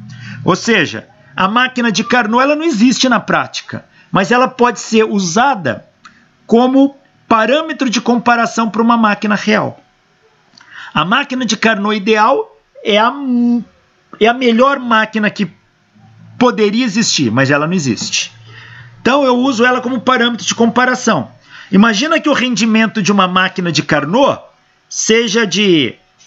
Ou seja, a máquina de Carnot ela não existe na prática, mas ela pode ser usada como parâmetro de comparação para uma máquina real. A máquina de Carnot ideal é a melhor máquina que poderia existir, mas ela não existe. Então eu uso ela como parâmetro de comparação. Imagina que o rendimento de uma máquina de Carnot seja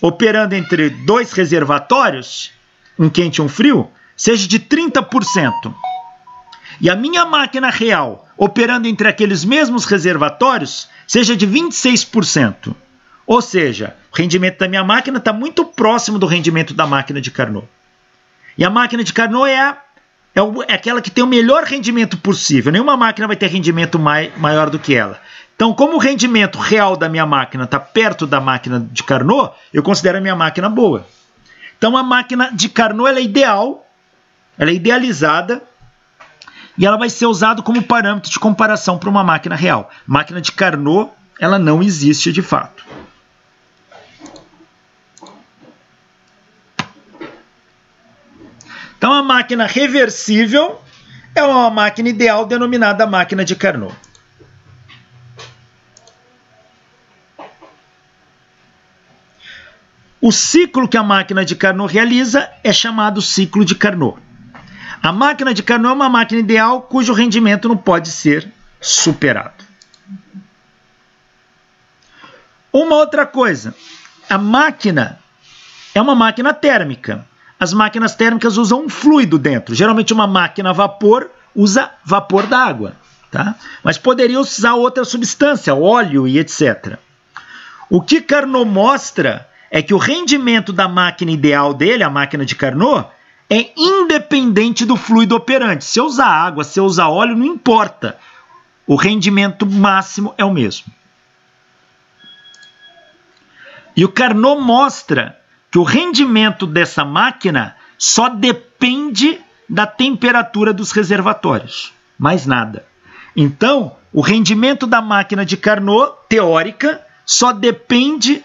operando entre 2 reservatórios, um quente e um frio, seja de 30%. E a minha máquina real, operando entre aqueles mesmos reservatórios, seja de 26%. Ou seja, o rendimento da minha máquina está muito próximo do rendimento da máquina de Carnot. E a máquina de Carnot é aquela que tem o melhor rendimento possível. Nenhuma máquina vai ter rendimento maior do que ela. Então, como o rendimento real da minha máquina está perto da máquina de Carnot, eu considero a minha máquina boa. Então, a máquina de Carnot ela é ideal, ela é idealizada, e ela vai ser usada como parâmetro de comparação para uma máquina real. Máquina de Carnot, ela não existe de fato. Então, a máquina reversível é uma máquina ideal denominada máquina de Carnot. O ciclo que a máquina de Carnot realiza é chamado ciclo de Carnot. A máquina de Carnot é uma máquina ideal cujo rendimento não pode ser superado. Uma outra coisa, a máquina é uma máquina térmica. As máquinas térmicas usam um fluido dentro. Geralmente uma máquina a vapor usa vapor d'água, tá? Mas poderia usar outra substância, óleo e etc. O que Carnot mostra é que o rendimento da máquina ideal dele, a máquina de Carnot, é independente do fluido operante. Se eu usar água, se eu usar óleo, não importa. O rendimento máximo é o mesmo. E o Carnot mostra que o rendimento dessa máquina só depende da temperatura dos reservatórios, mais nada. Então, o rendimento da máquina de Carnot, teórica, só depende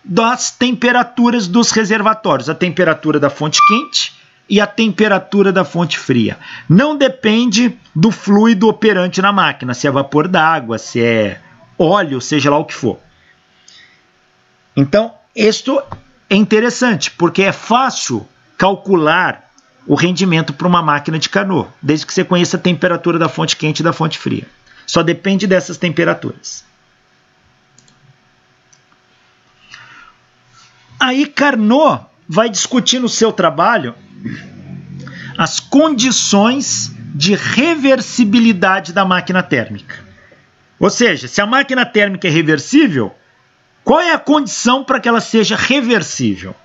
das temperaturas dos reservatórios, a temperatura da fonte quente e a temperatura da fonte fria. Não depende do fluido operante na máquina, se é vapor d'água, se é óleo, seja lá o que for. Então, isto é interessante, porque é fácil calcular o rendimento para uma máquina de Carnot, desde que você conheça a temperatura da fonte quente e da fonte fria. Só depende dessas temperaturas. Aí Carnot vai discutir no seu trabalho as condições de reversibilidade da máquina térmica. Ou seja, se a máquina térmica é reversível, qual é a condição para que ela seja reversível?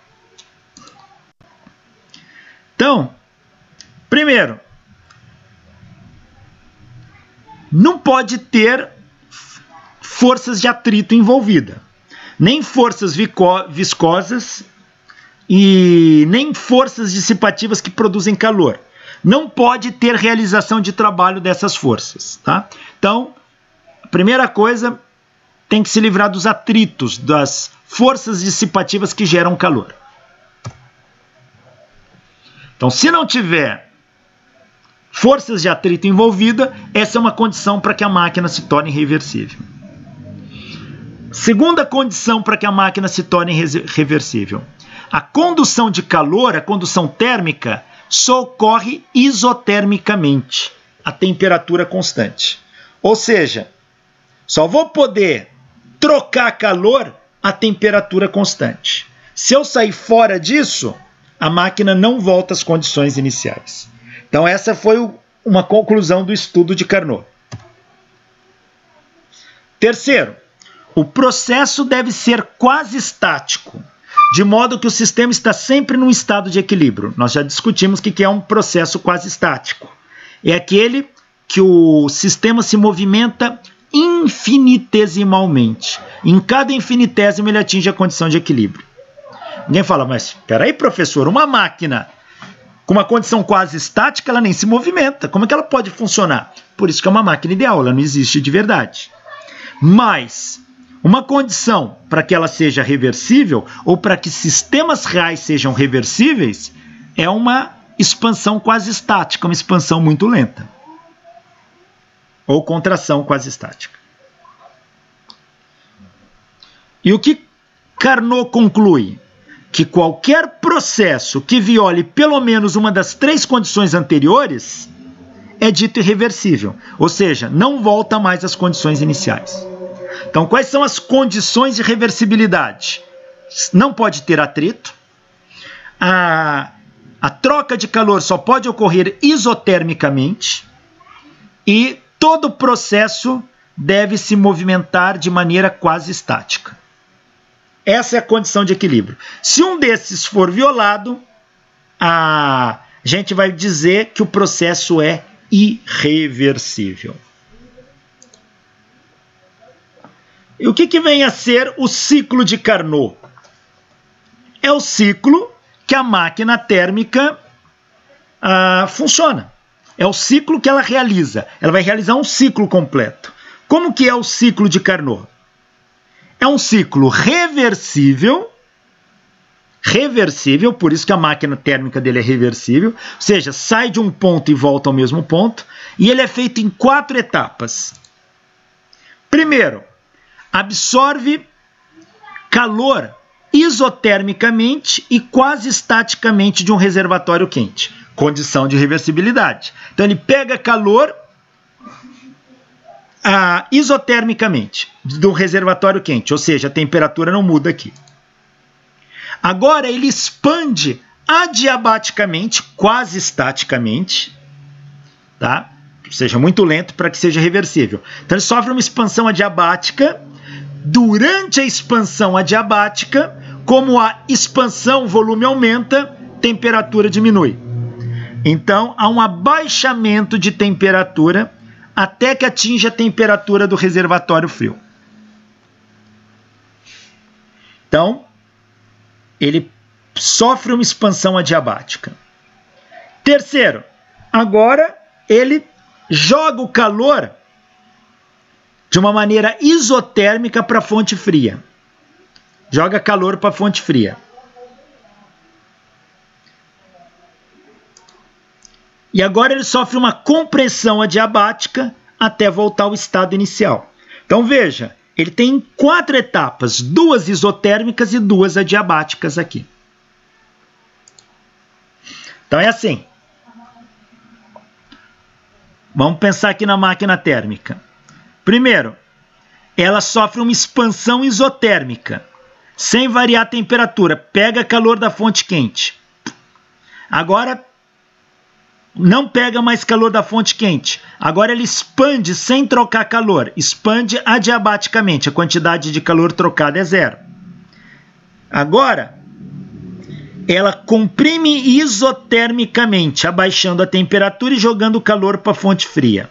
Então, primeiro, não pode ter forças de atrito envolvida, nem forças viscosas e nem forças dissipativas que produzem calor. Não pode ter realização de trabalho dessas forças, tá? Então, a primeira coisa, tem que se livrar dos atritos, das forças dissipativas que geram calor. Então, se não tiver forças de atrito envolvida, essa é uma condição para que a máquina se torne reversível. Segunda condição para que a máquina se torne reversível. A condução de calor, a condução térmica, só ocorre isotermicamente, a temperatura constante. Ou seja, só vou poder trocar calor a temperatura constante. Se eu sair fora disso, a máquina não volta às condições iniciais. Então essa foi uma conclusão do estudo de Carnot. Terceiro, o processo deve ser quase estático, de modo que o sistema está sempre num estado de equilíbrio. Nós já discutimos o que é um processo quase estático. É aquele que o sistema se movimenta infinitesimalmente. Em cada infinitésimo ele atinge a condição de equilíbrio. Ninguém fala, mas espera aí, professor, uma máquina com uma condição quase estática, ela nem se movimenta. Como é que ela pode funcionar? Por isso que é uma máquina ideal, ela não existe de verdade. Mas uma condição para que ela seja reversível, ou para que sistemas reais sejam reversíveis, é uma expansão quase estática, uma expansão muito lenta. Ou contração quase estática. E o que Carnot conclui? que qualquer processo que viole pelo menos uma das 3 condições anteriores é dito irreversível, ou seja, não volta mais às condições iniciais. Então, quais são as condições de reversibilidade? Não pode ter atrito, a troca de calor só pode ocorrer isotermicamente e todo o processo deve se movimentar de maneira quase estática. Essa é a condição de equilíbrio. Se um desses for violado, a gente vai dizer que o processo é irreversível. E o que vem a ser o ciclo de Carnot? É o ciclo que a máquina térmica funciona. É o ciclo que ela realiza. Ela vai realizar um ciclo completo. Como que é o ciclo de Carnot? É um ciclo reversível, por isso que a máquina térmica dele é reversível, ou seja, sai de um ponto e volta ao mesmo ponto, e ele é feito em 4 etapas. Primeiro, absorve calor isotermicamente e quase estaticamente de um reservatório quente, condição de reversibilidade. Então ele pega calor isotermicamente do reservatório quente, ou seja, a temperatura não muda aqui. Agora ele expande adiabaticamente, quase estaticamente, tá? Ou seja, muito lento para que seja reversível. Então ele sofre uma expansão adiabática. Durante a expansão adiabática, como a expansão, o volume aumenta, temperatura diminui. Então há um abaixamento de temperatura até que atinja a temperatura do reservatório frio. Então, ele sofre uma expansão adiabática. Terceiro, agora ele joga o calor de uma maneira isotérmica para a fonte fria. Joga calor para a fonte fria. E agora ele sofre uma compressão adiabática até voltar ao estado inicial. Então veja, ele tem 4 etapas, 2 isotérmicas e 2 adiabáticas aqui. Então é assim. Vamos pensar aqui na máquina térmica. Primeiro, ela sofre uma expansão isotérmica, sem variar a temperatura, pega calor da fonte quente. Agora não pega mais calor da fonte quente. Agora ele expande sem trocar calor. Expande adiabaticamente. A quantidade de calor trocada é 0. Agora, ela comprime isotermicamente, abaixando a temperatura e jogando o calor para a fonte fria.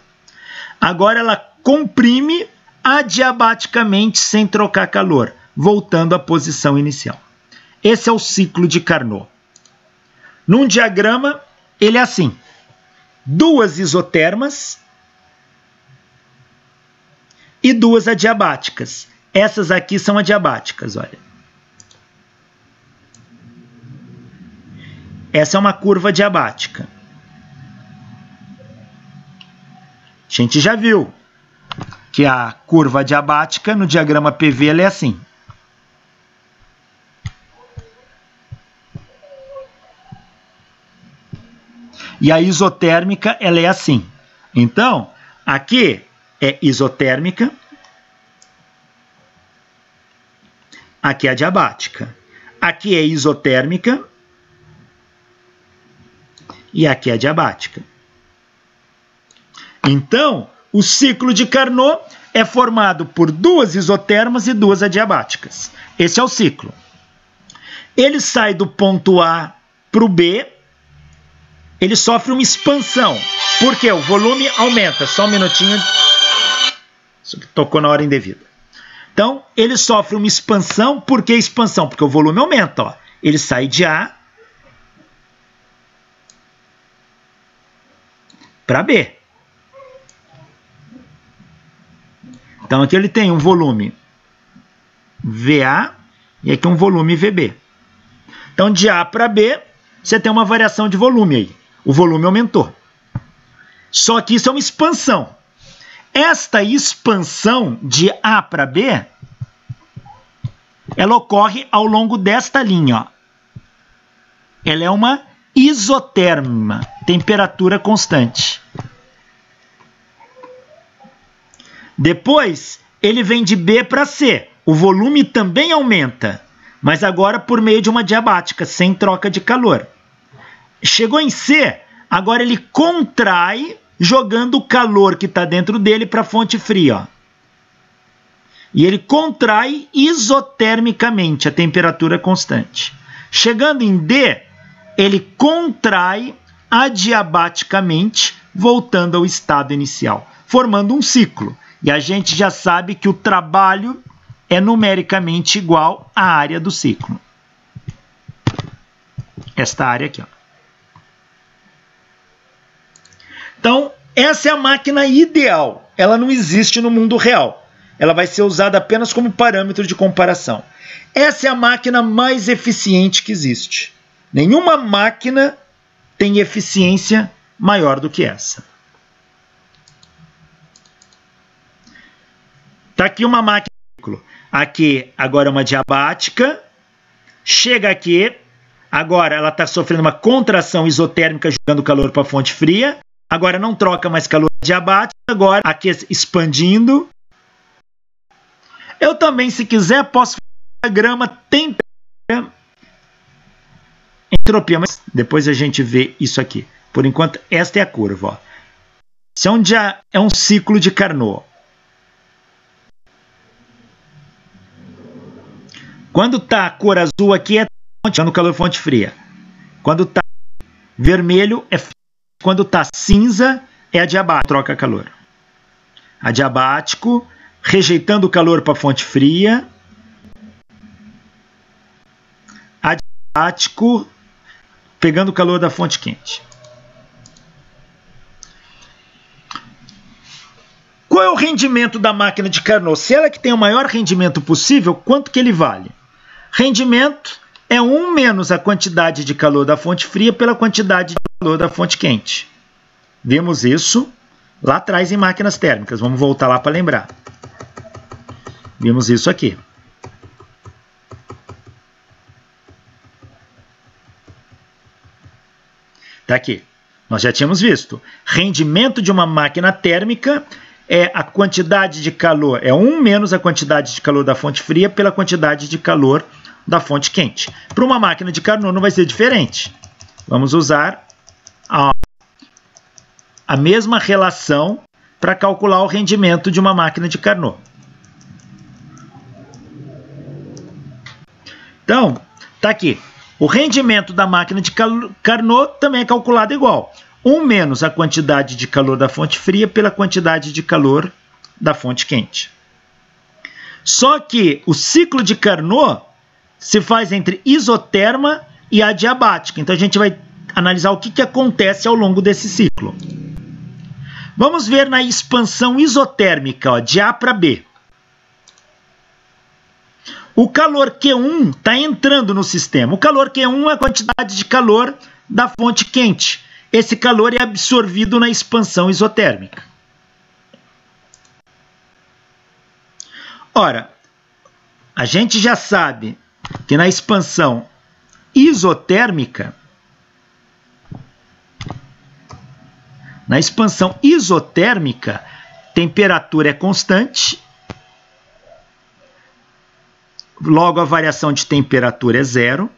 Agora ela comprime adiabaticamente sem trocar calor, voltando à posição inicial. Esse é o ciclo de Carnot. Num diagrama, ele é assim. 2 isotermas e 2 adiabáticas. Essas aqui são adiabáticas, olha. Essa é uma curva adiabática. A gente já viu que a curva adiabática no diagrama PV ela é assim. E a isotérmica, ela é assim. Então, aqui é isotérmica. Aqui é adiabática. Aqui é isotérmica. E aqui é adiabática. Então, o ciclo de Carnot é formado por 2 isotermas e 2 adiabáticas. Esse é o ciclo. Ele sai do ponto A para o B. Ele sofre uma expansão. Por quê? O volume aumenta. Só um minutinho. Isso aqui tocou na hora indevida. Então, ele sofre uma expansão. Por que expansão? Porque o volume aumenta. Ó. Ele sai de A para B. Então, aqui ele tem um volume VA e aqui um volume VB. Então, de A para B, você tem uma variação de volume aí. O volume aumentou. Só que isso é uma expansão. Esta expansão de A para B, ela ocorre ao longo desta linha. Ó. ela é uma isotérmica, temperatura constante. Depois, ele vem de B para C. O volume também aumenta, mas agora por meio de uma diabática, sem troca de calor. Chegou em C, agora ele contrai, jogando o calor que está dentro dele para a fonte fria. Ó. E ele contrai isotermicamente a temperatura constante. Chegando em D, ele contrai adiabaticamente, voltando ao estado inicial, formando um ciclo. E a gente já sabe que o trabalho é numericamente igual à área do ciclo. Esta área aqui. Ó. Então, essa é a máquina ideal. Ela não existe no mundo real. Ela vai ser usada apenas como parâmetro de comparação. Essa é a máquina mais eficiente que existe. Nenhuma máquina tem eficiência maior do que essa. Está aqui uma máquina. Aqui agora é uma diabática. Chega aqui. Agora ela está sofrendo uma contração isotérmica jogando calor para a fonte fria. Agora não troca mais calor diabático. Agora aqui expandindo. Eu também, se quiser, posso fazer a grama temperatura, entropia, mas depois a gente vê isso aqui. Por enquanto, esta é a curva. Ó. Isso é um ciclo de Carnot. Quando está a cor azul aqui, é no calor fonte fria. Quando está vermelho, é frio. Quando está cinza, é adiabático, troca calor. Adiabático, rejeitando o calor para a fonte fria. Adiabático, pegando o calor da fonte quente. Qual é o rendimento da máquina de Carnot? Se ela que tem o maior rendimento possível, quanto que ele vale? Rendimento é 1 menos a quantidade de calor da fonte fria pela quantidade de calor da fonte quente. Vimos isso lá atrás em máquinas térmicas. Vamos voltar lá para lembrar. Vimos isso aqui. Está aqui. Nós já tínhamos visto. Rendimento de uma máquina térmica é a quantidade de calor. É 1 menos a quantidade de calor da fonte fria pela quantidade de calor da fonte quente. Para uma máquina de Carnot não vai ser diferente. Vamos usar a mesma relação para calcular o rendimento de uma máquina de Carnot. Então, está aqui. O rendimento da máquina de Carnot também é calculado igual. 1 menos a quantidade de calor da fonte fria pela quantidade de calor da fonte quente. Só que o ciclo de Carnot se faz entre isoterma e adiabática. Então a gente vai analisar o que acontece ao longo desse ciclo. Vamos ver na expansão isotérmica, ó, de A para B. O calor Q1 está entrando no sistema. O calor Q1 é a quantidade de calor da fonte quente. Esse calor é absorvido na expansão isotérmica. Ora, a gente já sabe que na expansão isotérmica, temperatura é constante, logo a variação de temperatura é zero,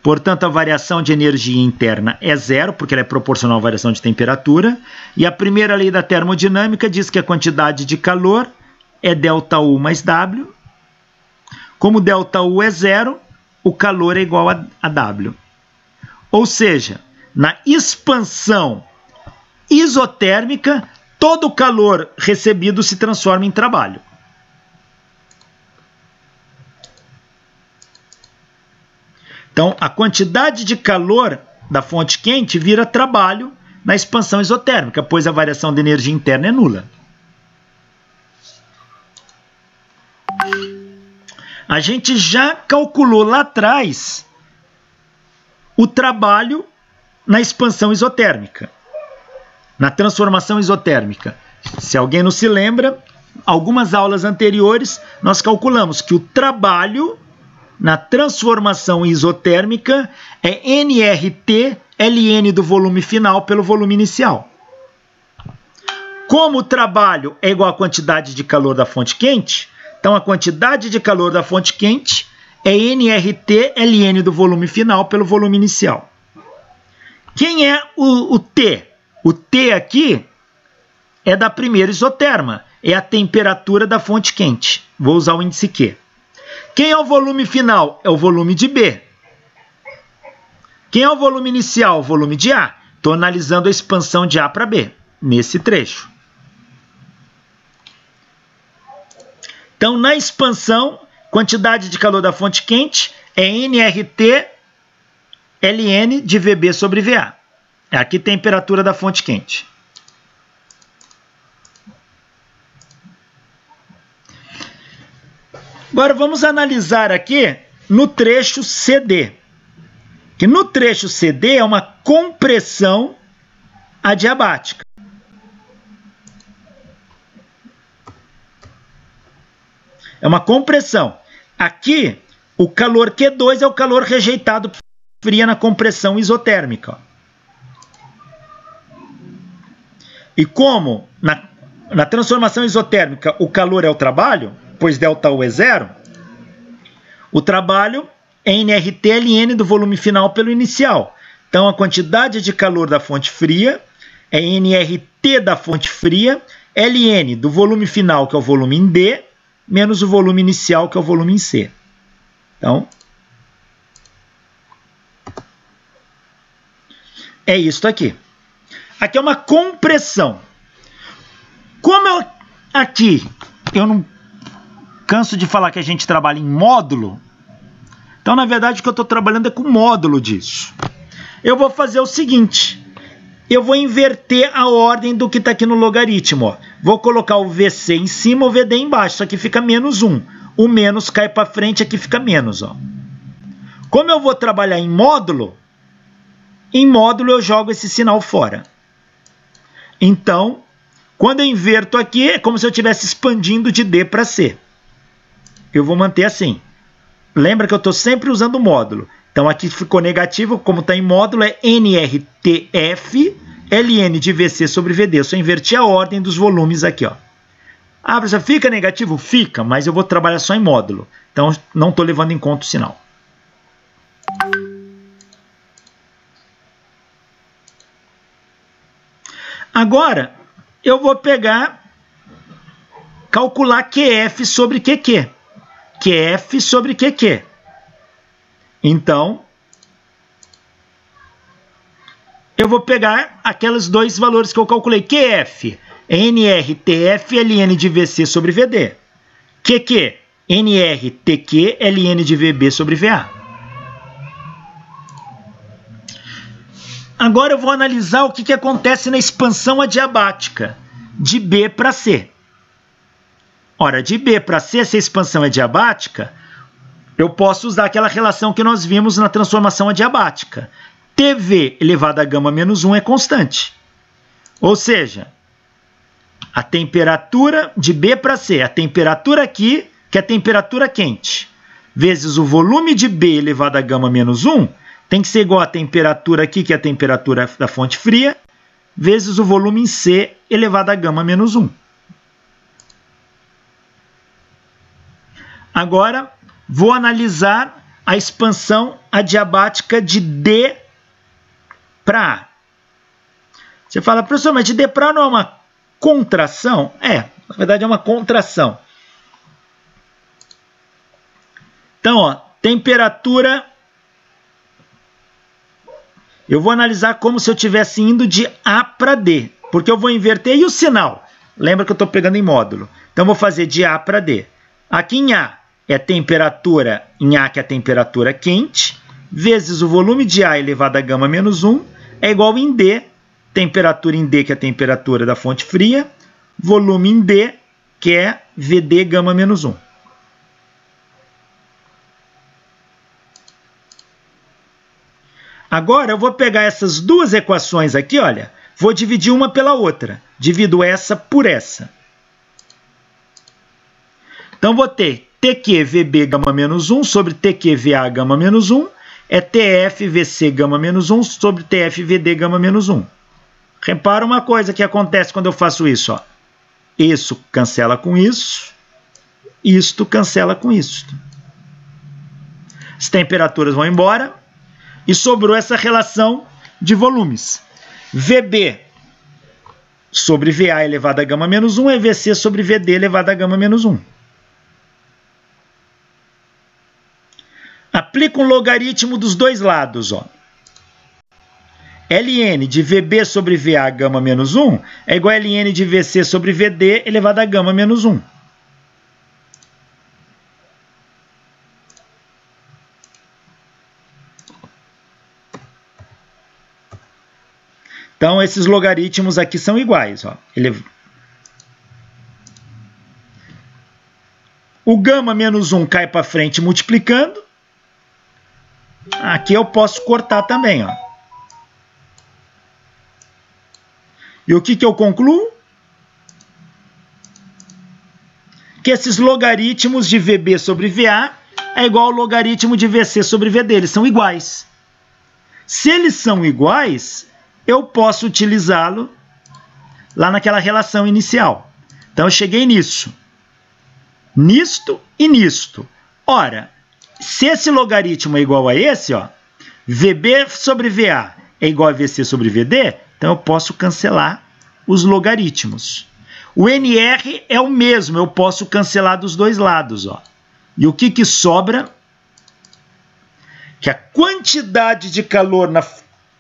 portanto a variação de energia interna é zero, porque ela é proporcional à variação de temperatura, e a primeira lei da termodinâmica diz que a quantidade de calor é ΔU mais W. Como ΔU é zero, o calor é igual a W. Ou seja, na expansão isotérmica, todo o calor recebido se transforma em trabalho. Então, a quantidade de calor da fonte quente vira trabalho na expansão isotérmica, pois a variação de energia interna é nula. A gente já calculou lá atrás o trabalho na expansão isotérmica, na transformação isotérmica. Se alguém não se lembra, algumas aulas anteriores nós calculamos que o trabalho na transformação isotérmica é nRT ln do volume final pelo volume inicial. Como o trabalho é igual à quantidade de calor da fonte quente, então a quantidade de calor da fonte quente é nRT ln do volume final pelo volume inicial. Quem é o T? O T aqui é da primeira isoterma, é a temperatura da fonte quente. Vou usar o índice Q. Quem é o volume final? É o volume de B. Quem é o volume inicial? O volume de A. Estou analisando a expansão de A para B, nesse trecho. Então, na expansão, quantidade de calor da fonte quente é nRT ln de VB sobre VA. Aqui a temperatura da fonte quente. Agora vamos analisar aqui no trecho CD. Que no trecho CD é uma compressão adiabática. É uma compressão. Aqui, o calor Q2 é o calor rejeitado fria na compressão isotérmica. E como na transformação isotérmica o calor é o trabalho, pois ΔU é zero, o trabalho é nRT ln do volume final pelo inicial. Então, a quantidade de calor da fonte fria é nRT da fonte fria ln do volume final, que é o volume em D, menos o volume inicial, que é o volume em C. Então, é isso aqui. Aqui é uma compressão. Como aqui eu não canso de falar que a gente trabalha em módulo, então, na verdade, o que eu estou trabalhando é com módulo disso. Eu vou fazer o seguinte, eu vou inverter a ordem do que está aqui no logaritmo. Ó. Vou colocar o VC em cima, o VD embaixo, isso aqui fica menos 1. O menos cai para frente, aqui fica menos. Ó. Como eu vou trabalhar em módulo eu jogo esse sinal fora. Então, quando eu inverto aqui, é como se eu estivesse expandindo de D para C. Eu vou manter assim. Lembra que eu estou sempre usando o módulo. Então, aqui ficou negativo, como está em módulo, é nRTF ln de VC sobre VD. Eu só inverti a ordem dos volumes aqui. Ó. Ah, professor, fica negativo? Fica, mas eu vou trabalhar só em módulo. Então, não estou levando em conta o sinal. Agora, eu vou calcular QF sobre QQ. QF sobre QQ. Então, eu vou pegar aqueles dois valores que eu calculei. QF, nRTF ln de VC sobre VD. QQ, nRTQ ln de VB sobre VA. Agora eu vou analisar o que acontece na expansão adiabática, de B para C. Ora, de B para C, se a expansão é diabática, eu posso usar aquela relação que nós vimos na transformação adiabática. TV elevado a gama menos 1 é constante. Ou seja, a temperatura de B para C, a temperatura aqui, que é a temperatura quente, vezes o volume de B elevado a gama menos 1, tem que ser igual à temperatura aqui, que é a temperatura da fonte fria, vezes o volume em C elevado a gama menos 1. Agora, vou analisar a expansão adiabática de D para A. Você fala, professor, mas de D para A não é uma contração? É, na verdade é uma contração. Então, ó, temperatura... Eu vou analisar como se eu estivesse indo de A para D, porque eu vou inverter. E o sinal? Lembra que eu estou pegando em módulo. Então, eu vou fazer de A para D. Aqui em A é a temperatura, em A que é a temperatura quente, vezes o volume de A elevado a gama menos 1, é igual em D, temperatura em D, que é a temperatura da fonte fria, volume em D, que é VD gama menos 1. Agora eu vou pegar essas duas equações aqui, olha, vou dividir uma pela outra. Divido essa por essa. Então, vou ter TQ VB gama menos 1 sobre TQ VA gama menos 1 é TF VC gama menos 1 sobre TF VD gama menos 1. Repara uma coisa que acontece quando eu faço isso. Ó. Isso cancela com isso. Isto cancela com isto. As temperaturas vão embora. E sobrou essa relação de volumes. VB sobre VA elevado a gama menos 1 é VC sobre VD elevado a gama menos 1. Aplica um logaritmo dos dois lados. Ó. Ln de VB sobre VA gama menos 1 é igual a Ln de VC sobre VD elevado a gama menos 1. Então, esses logaritmos aqui são iguais. Ó. O gama menos 1 cai para frente multiplicando. Aqui eu posso cortar também. Ó. E o que eu concluo? Que esses logaritmos de VB sobre VA é igual ao logaritmo de VC sobre VD. Eles são iguais. Se eles são iguais, eu posso utilizá-lo lá naquela relação inicial. Então, eu cheguei nisso. Nisto e nisto. Ora, se esse logaritmo é igual a esse, ó, VB sobre VA é igual a VC sobre VD, então eu posso cancelar os logaritmos. O NR é o mesmo, eu posso cancelar dos dois lados. Ó. E o que sobra? Que a quantidade de calor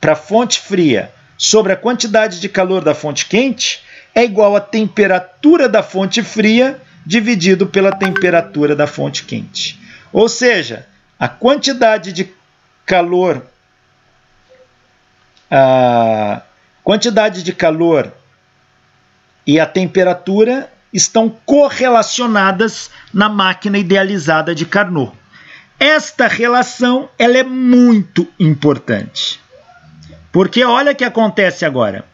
para a fonte fria sobre a quantidade de calor da fonte quente é igual à temperatura da fonte fria dividido pela temperatura da fonte quente. Ou seja, a quantidade de calor e a temperatura estão correlacionadas na máquina idealizada de Carnot. Esta relação ela é muito importante. Porque olha o que acontece agora.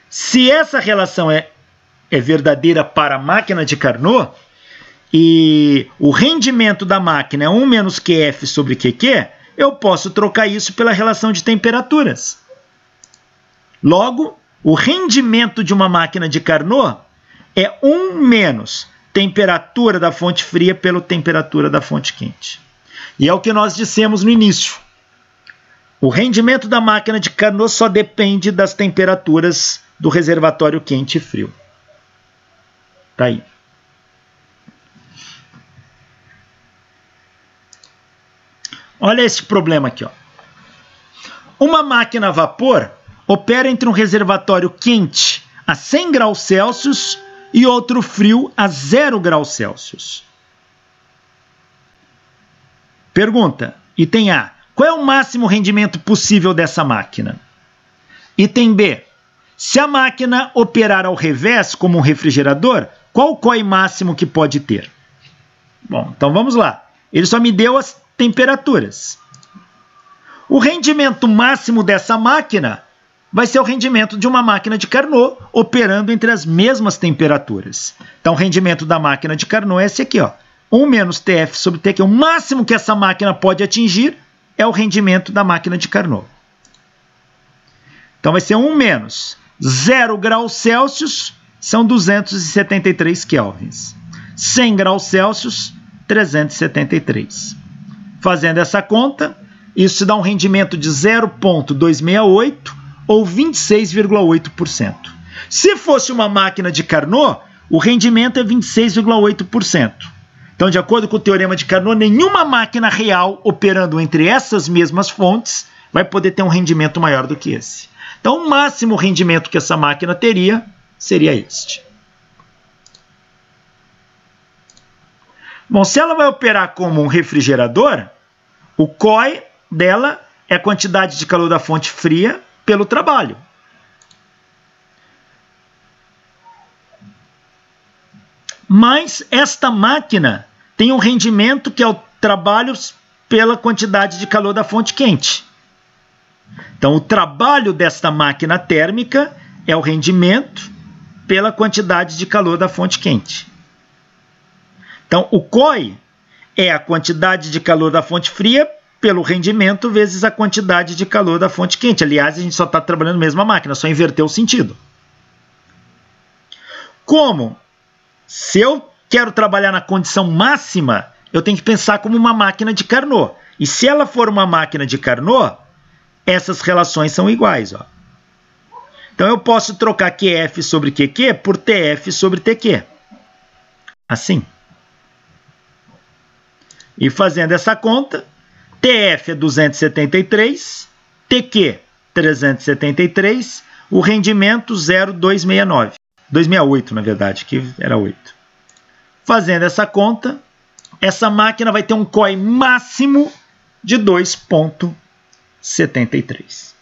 Se essa relação é verdadeira para a máquina de Carnot, e o rendimento da máquina é 1 menos QF sobre QQ, eu posso trocar isso pela relação de temperaturas. Logo, o rendimento de uma máquina de Carnot é 1 menos temperatura da fonte fria pela temperatura da fonte quente. E é o que nós dissemos no início. O rendimento da máquina de Carnot só depende das temperaturas do reservatório quente e frio. Tá aí. Olha esse problema aqui. Ó. Uma máquina a vapor opera entre um reservatório quente a 100 graus Celsius e outro frio a 0 graus Celsius. Pergunta, item A. Qual é o máximo rendimento possível dessa máquina? Item B. Se a máquina operar ao revés, como um refrigerador, qual o COI máximo que pode ter? Bom, então vamos lá. Ele só me deu as temperaturas. O rendimento máximo dessa máquina vai ser o rendimento de uma máquina de Carnot operando entre as mesmas temperaturas. Então, o rendimento da máquina de Carnot é esse aqui, ó. 1 menos TF sobre TQ. O máximo que essa máquina pode atingir é o rendimento da máquina de Carnot. Então, vai ser 1 menos 0 graus Celsius, são 273 kelvins. 100 graus Celsius, 373. Fazendo essa conta, isso dá um rendimento de 0,268 ou 26,8%. Se fosse uma máquina de Carnot, o rendimento é 26,8%. Então, de acordo com o teorema de Carnot, nenhuma máquina real operando entre essas mesmas fontes vai poder ter um rendimento maior do que esse. Então, o máximo rendimento que essa máquina teria seria este. Bom, se ela vai operar como um refrigerador, o COI dela é a quantidade de calor da fonte fria pelo trabalho. Mas esta máquina tem um rendimento que é o trabalho pela quantidade de calor da fonte quente. Então, o trabalho desta máquina térmica é o rendimento pela quantidade de calor da fonte quente. Então, o COI é a quantidade de calor da fonte fria pelo rendimento vezes a quantidade de calor da fonte quente. Aliás, a gente só está trabalhando na mesma máquina, só inverteu o sentido. Como? Se eu quero trabalhar na condição máxima, eu tenho que pensar como uma máquina de Carnot. E se ela for uma máquina de Carnot, essas relações são iguais. Ó. Então, eu posso trocar QF sobre QQ por TF sobre TQ. Assim. E fazendo essa conta, TF é 273, TQ 373, o rendimento 0,269. 268, na verdade, que era 8. Fazendo essa conta, essa máquina vai ter um COI máximo de 2,73.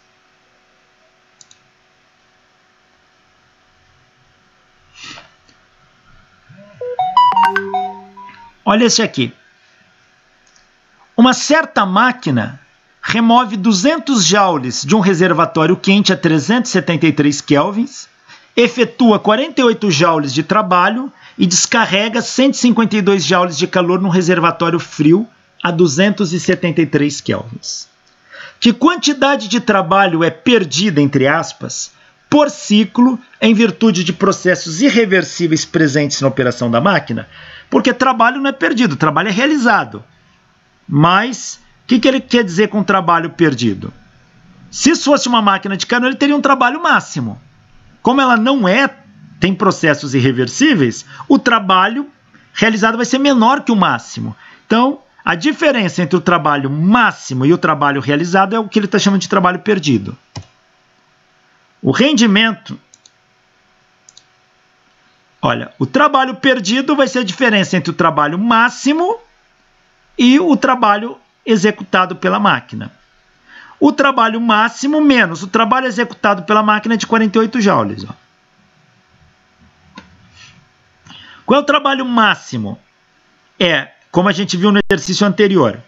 Olha esse aqui. Uma certa máquina remove 200 joules de um reservatório quente a 373 kelvins, efetua 48 joules de trabalho e descarrega 152 joules de calor num reservatório frio a 273 kelvins. Que quantidade de trabalho é perdida, entre aspas, por ciclo em virtude de processos irreversíveis presentes na operação da máquina? Porque trabalho não é perdido, trabalho é realizado. Mas, o que ele quer dizer com trabalho perdido? Se isso fosse uma máquina de Carnot, ele teria um trabalho máximo. Como ela não é, tem processos irreversíveis, o trabalho realizado vai ser menor que o máximo. Então, a diferença entre o trabalho máximo e o trabalho realizado é o que ele está chamando de trabalho perdido. O rendimento... Olha, o trabalho perdido vai ser a diferença entre o trabalho máximo e o trabalho executado pela máquina. O trabalho máximo menos o trabalho executado pela máquina é de 48 joules. Ó. Qual é o trabalho máximo? É, como a gente viu no exercício anterior,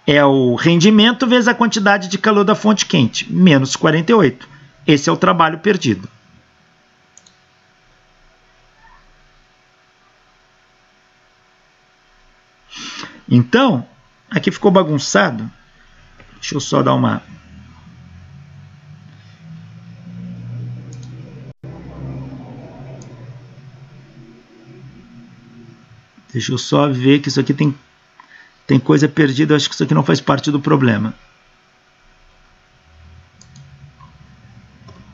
é o rendimento vezes a quantidade de calor da fonte quente, menos 48. Esse é o trabalho perdido. Então, aqui ficou bagunçado. Deixa eu só dar uma... Deixa eu só ver que isso aqui tem coisa perdida. Eu acho que isso aqui não faz parte do problema.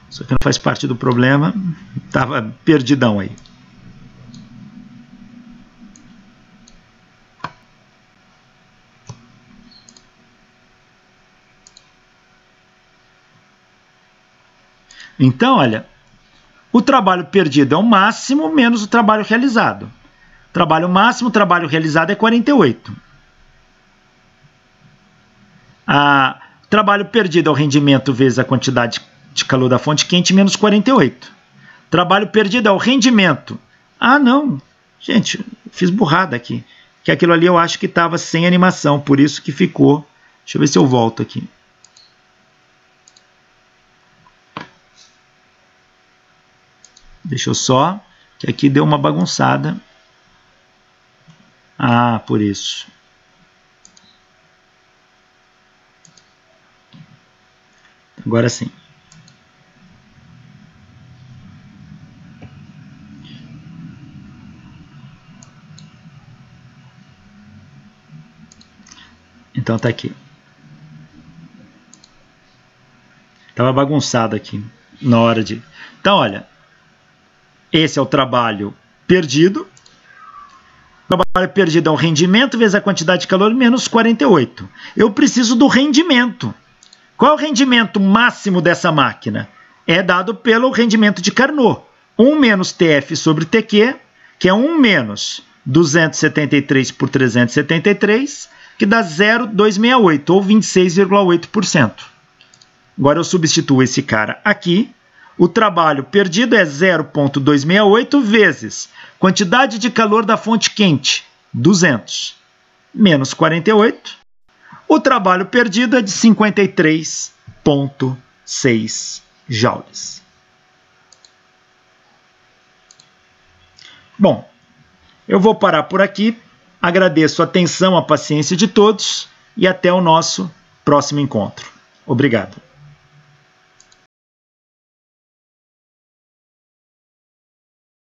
Isso aqui não faz parte do problema. Estava perdidão aí. Então, olha, o trabalho perdido é o máximo menos o trabalho realizado. Trabalho máximo, trabalho realizado é 48. Trabalho perdido é o rendimento vezes a quantidade de calor da fonte quente menos 48. Trabalho perdido é o rendimento. Ah, não. Gente, fiz burrada aqui. Que aquilo ali eu acho que estava sem animação, por isso que ficou. Deixa eu ver se eu volto aqui. Deixa eu só, que aqui deu uma bagunçada. Ah, por isso. Agora sim. Então tá aqui. Estava bagunçado aqui na hora de... Então, olha. Esse é o trabalho perdido. O trabalho perdido é o rendimento vezes a quantidade de calor menos 48. Eu preciso do rendimento. Qual é o rendimento máximo dessa máquina? É dado pelo rendimento de Carnot. 1 menos TF sobre TQ, que é 1 menos 273 por 373, que dá 0,268, ou 26,8%. Agora eu substituo esse cara aqui. O trabalho perdido é 0,268 vezes quantidade de calor da fonte quente, 200, menos 48. O trabalho perdido é de 53,6 joules. Bom, eu vou parar por aqui, agradeço a atenção, a paciência de todos e até o nosso próximo encontro. Obrigado.